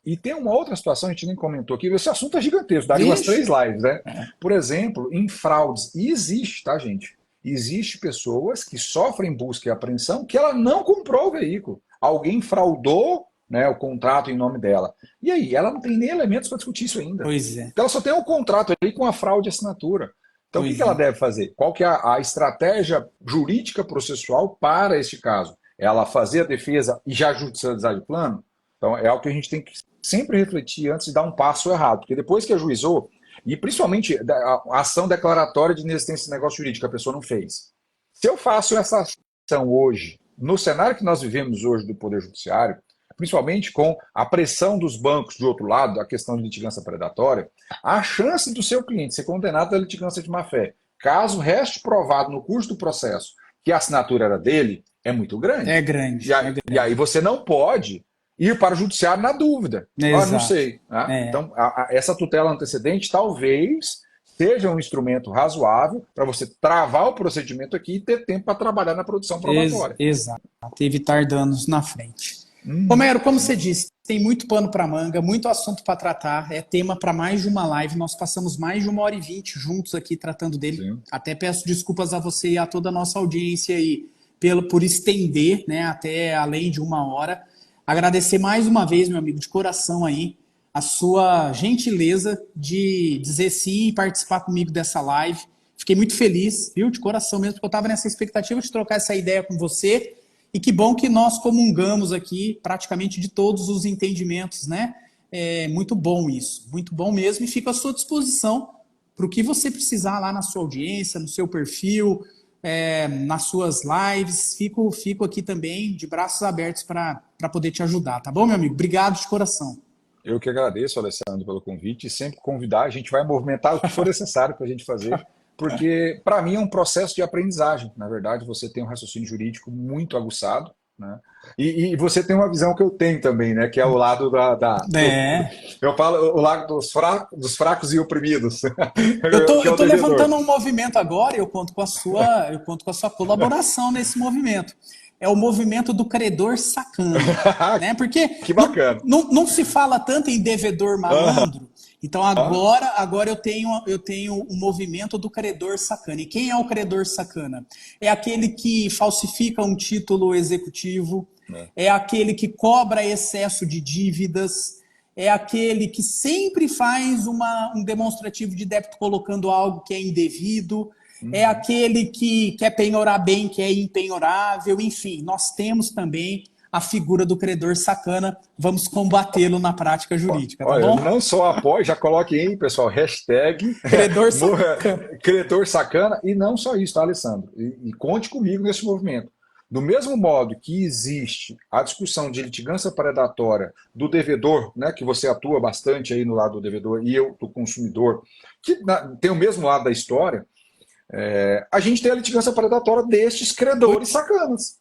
B: E tem uma outra situação, a gente nem comentou aqui, esse assunto é gigantesco, daria umas 3 lives, né? Por exemplo, em fraudes, e existe, tá, gente? Existe pessoas que sofrem busca e apreensão que ela não comprou o veículo. alguém fraudou, né, o contrato em nome dela. E aí, ela não tem nem elementos para discutir isso ainda.
A: Pois é,
B: Ela só tem um contrato ali com a fraude de assinatura. Então, o que
A: pois
B: ela
A: é.
B: deve fazer? Qual que é a estratégia jurídica processual para este caso? Ela fazer a defesa e já judicializar de plano? Então, é algo que a gente tem que sempre refletir antes de dar um passo errado. Porque depois que ajuizou, e principalmente a ação declaratória de inexistência de negócio jurídico, a pessoa não fez. Se eu faço essa ação hoje, no cenário que nós vivemos hoje do Poder Judiciário, principalmente com a pressão dos bancos de outro lado, a questão de litigância predatória, a chance do seu cliente ser condenado à litigância de má-fé, caso reste provado no curso do processo que a assinatura era dele, é muito grande.
A: É grande.
B: E aí você não pode ir para o judiciário na dúvida. Não sei. Né? Então, essa tutela antecedente talvez seja um instrumento razoável para você travar o procedimento aqui e ter tempo para trabalhar na produção probatória.
A: Exato. Evitar danos na frente. Romero, como você disse, tem muito pano para manga, muito assunto para tratar, é tema para mais de uma live, nós passamos mais de 1h20 juntos aqui tratando dele. Sim. Até peço desculpas a você e a toda a nossa audiência aí por estender, né, até além de 1 hora. Agradecer mais uma vez, meu amigo, de coração aí, a sua gentileza de dizer sim e participar comigo dessa live. Fiquei muito feliz, viu, de coração mesmo, porque eu estava nessa expectativa de trocar essa ideia com você. E que bom que nós comungamos aqui praticamente de todos os entendimentos, né? É muito bom isso, muito bom mesmo. E fico à sua disposição para o que você precisar lá na sua audiência, no seu perfil, nas suas lives. Fico aqui também de braços abertos para poder te ajudar, tá bom, meu amigo? Obrigado de coração.
B: Eu que agradeço, Alessandro, pelo convite. E sempre convidar, a gente vai movimentar o que for necessário para a gente fazer. Porque, para mim, é um processo de aprendizagem. Na verdade, você tem um raciocínio jurídico muito aguçado, né? E você tem uma visão que eu tenho também, né? Que é o lado eu falo o lado dos fracos e oprimidos.
A: Eu tô levantando um movimento agora e eu conto com a sua colaboração nesse movimento. É o movimento do credor sacana, né? Porque
B: que bacana.
A: Não se fala tanto em devedor malandro. Então agora eu tenho um movimento do credor sacana. E quem é o credor sacana? É aquele que falsifica um título executivo, é aquele que cobra excesso de dívidas, é aquele que sempre faz um demonstrativo de débito colocando algo que é indevido, é aquele que quer penhorar bem, que é impenhorável, enfim, nós temos também a figura do credor sacana, vamos combatê-lo na prática jurídica, tá bom?
B: Eu não só apoio, já coloque aí, pessoal, hashtag credor sacana, e não só isso, tá, Alessandro? E conte comigo nesse movimento. Do mesmo modo que existe a discussão de litigância predatória do devedor, né, que você atua bastante aí no lado do devedor, e eu do consumidor, que tem o mesmo lado da história, a gente tem a litigância predatória destes credores sacanas.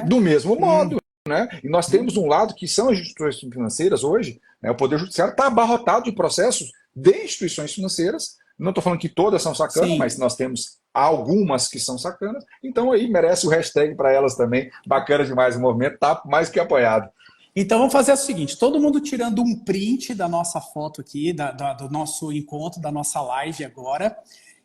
B: Do mesmo modo. Né? E nós temos um lado que são as instituições financeiras hoje, né? O Poder Judiciário está abarrotado de processos de instituições financeiras. Não estou falando que todas são sacanas, sim, mas nós temos algumas que são sacanas. Então aí merece o hashtag para elas também. Bacana demais o movimento, está mais que apoiado.
A: Então vamos fazer o seguinte, todo mundo tirando um print da nossa foto aqui, do nosso encontro, da nossa live agora,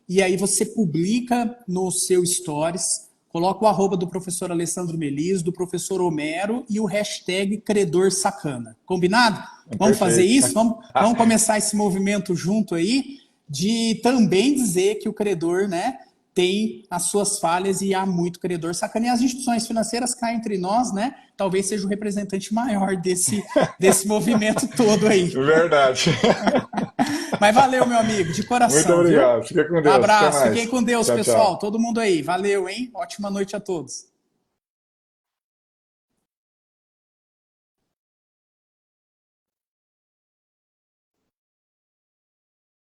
A: e aí você publica no seu Stories, coloca o arroba do professor Alessandro Melis, do professor Homero e o hashtag credor sacana. Combinado? Vamos fazer isso? Vamos começar esse movimento junto aí de também dizer que o credor, né, tem as suas falhas e há muito credor sacana. E as instituições financeiras cá entre nós, né, talvez seja o representante maior desse movimento todo aí.
B: Verdade.
A: Mas valeu, meu amigo, de coração.
B: Muito obrigado. Fica com Deus.
A: Abraço. Fiquem com Deus, tchau, pessoal. Tchau. Todo mundo aí. Valeu, hein? Ótima noite a todos.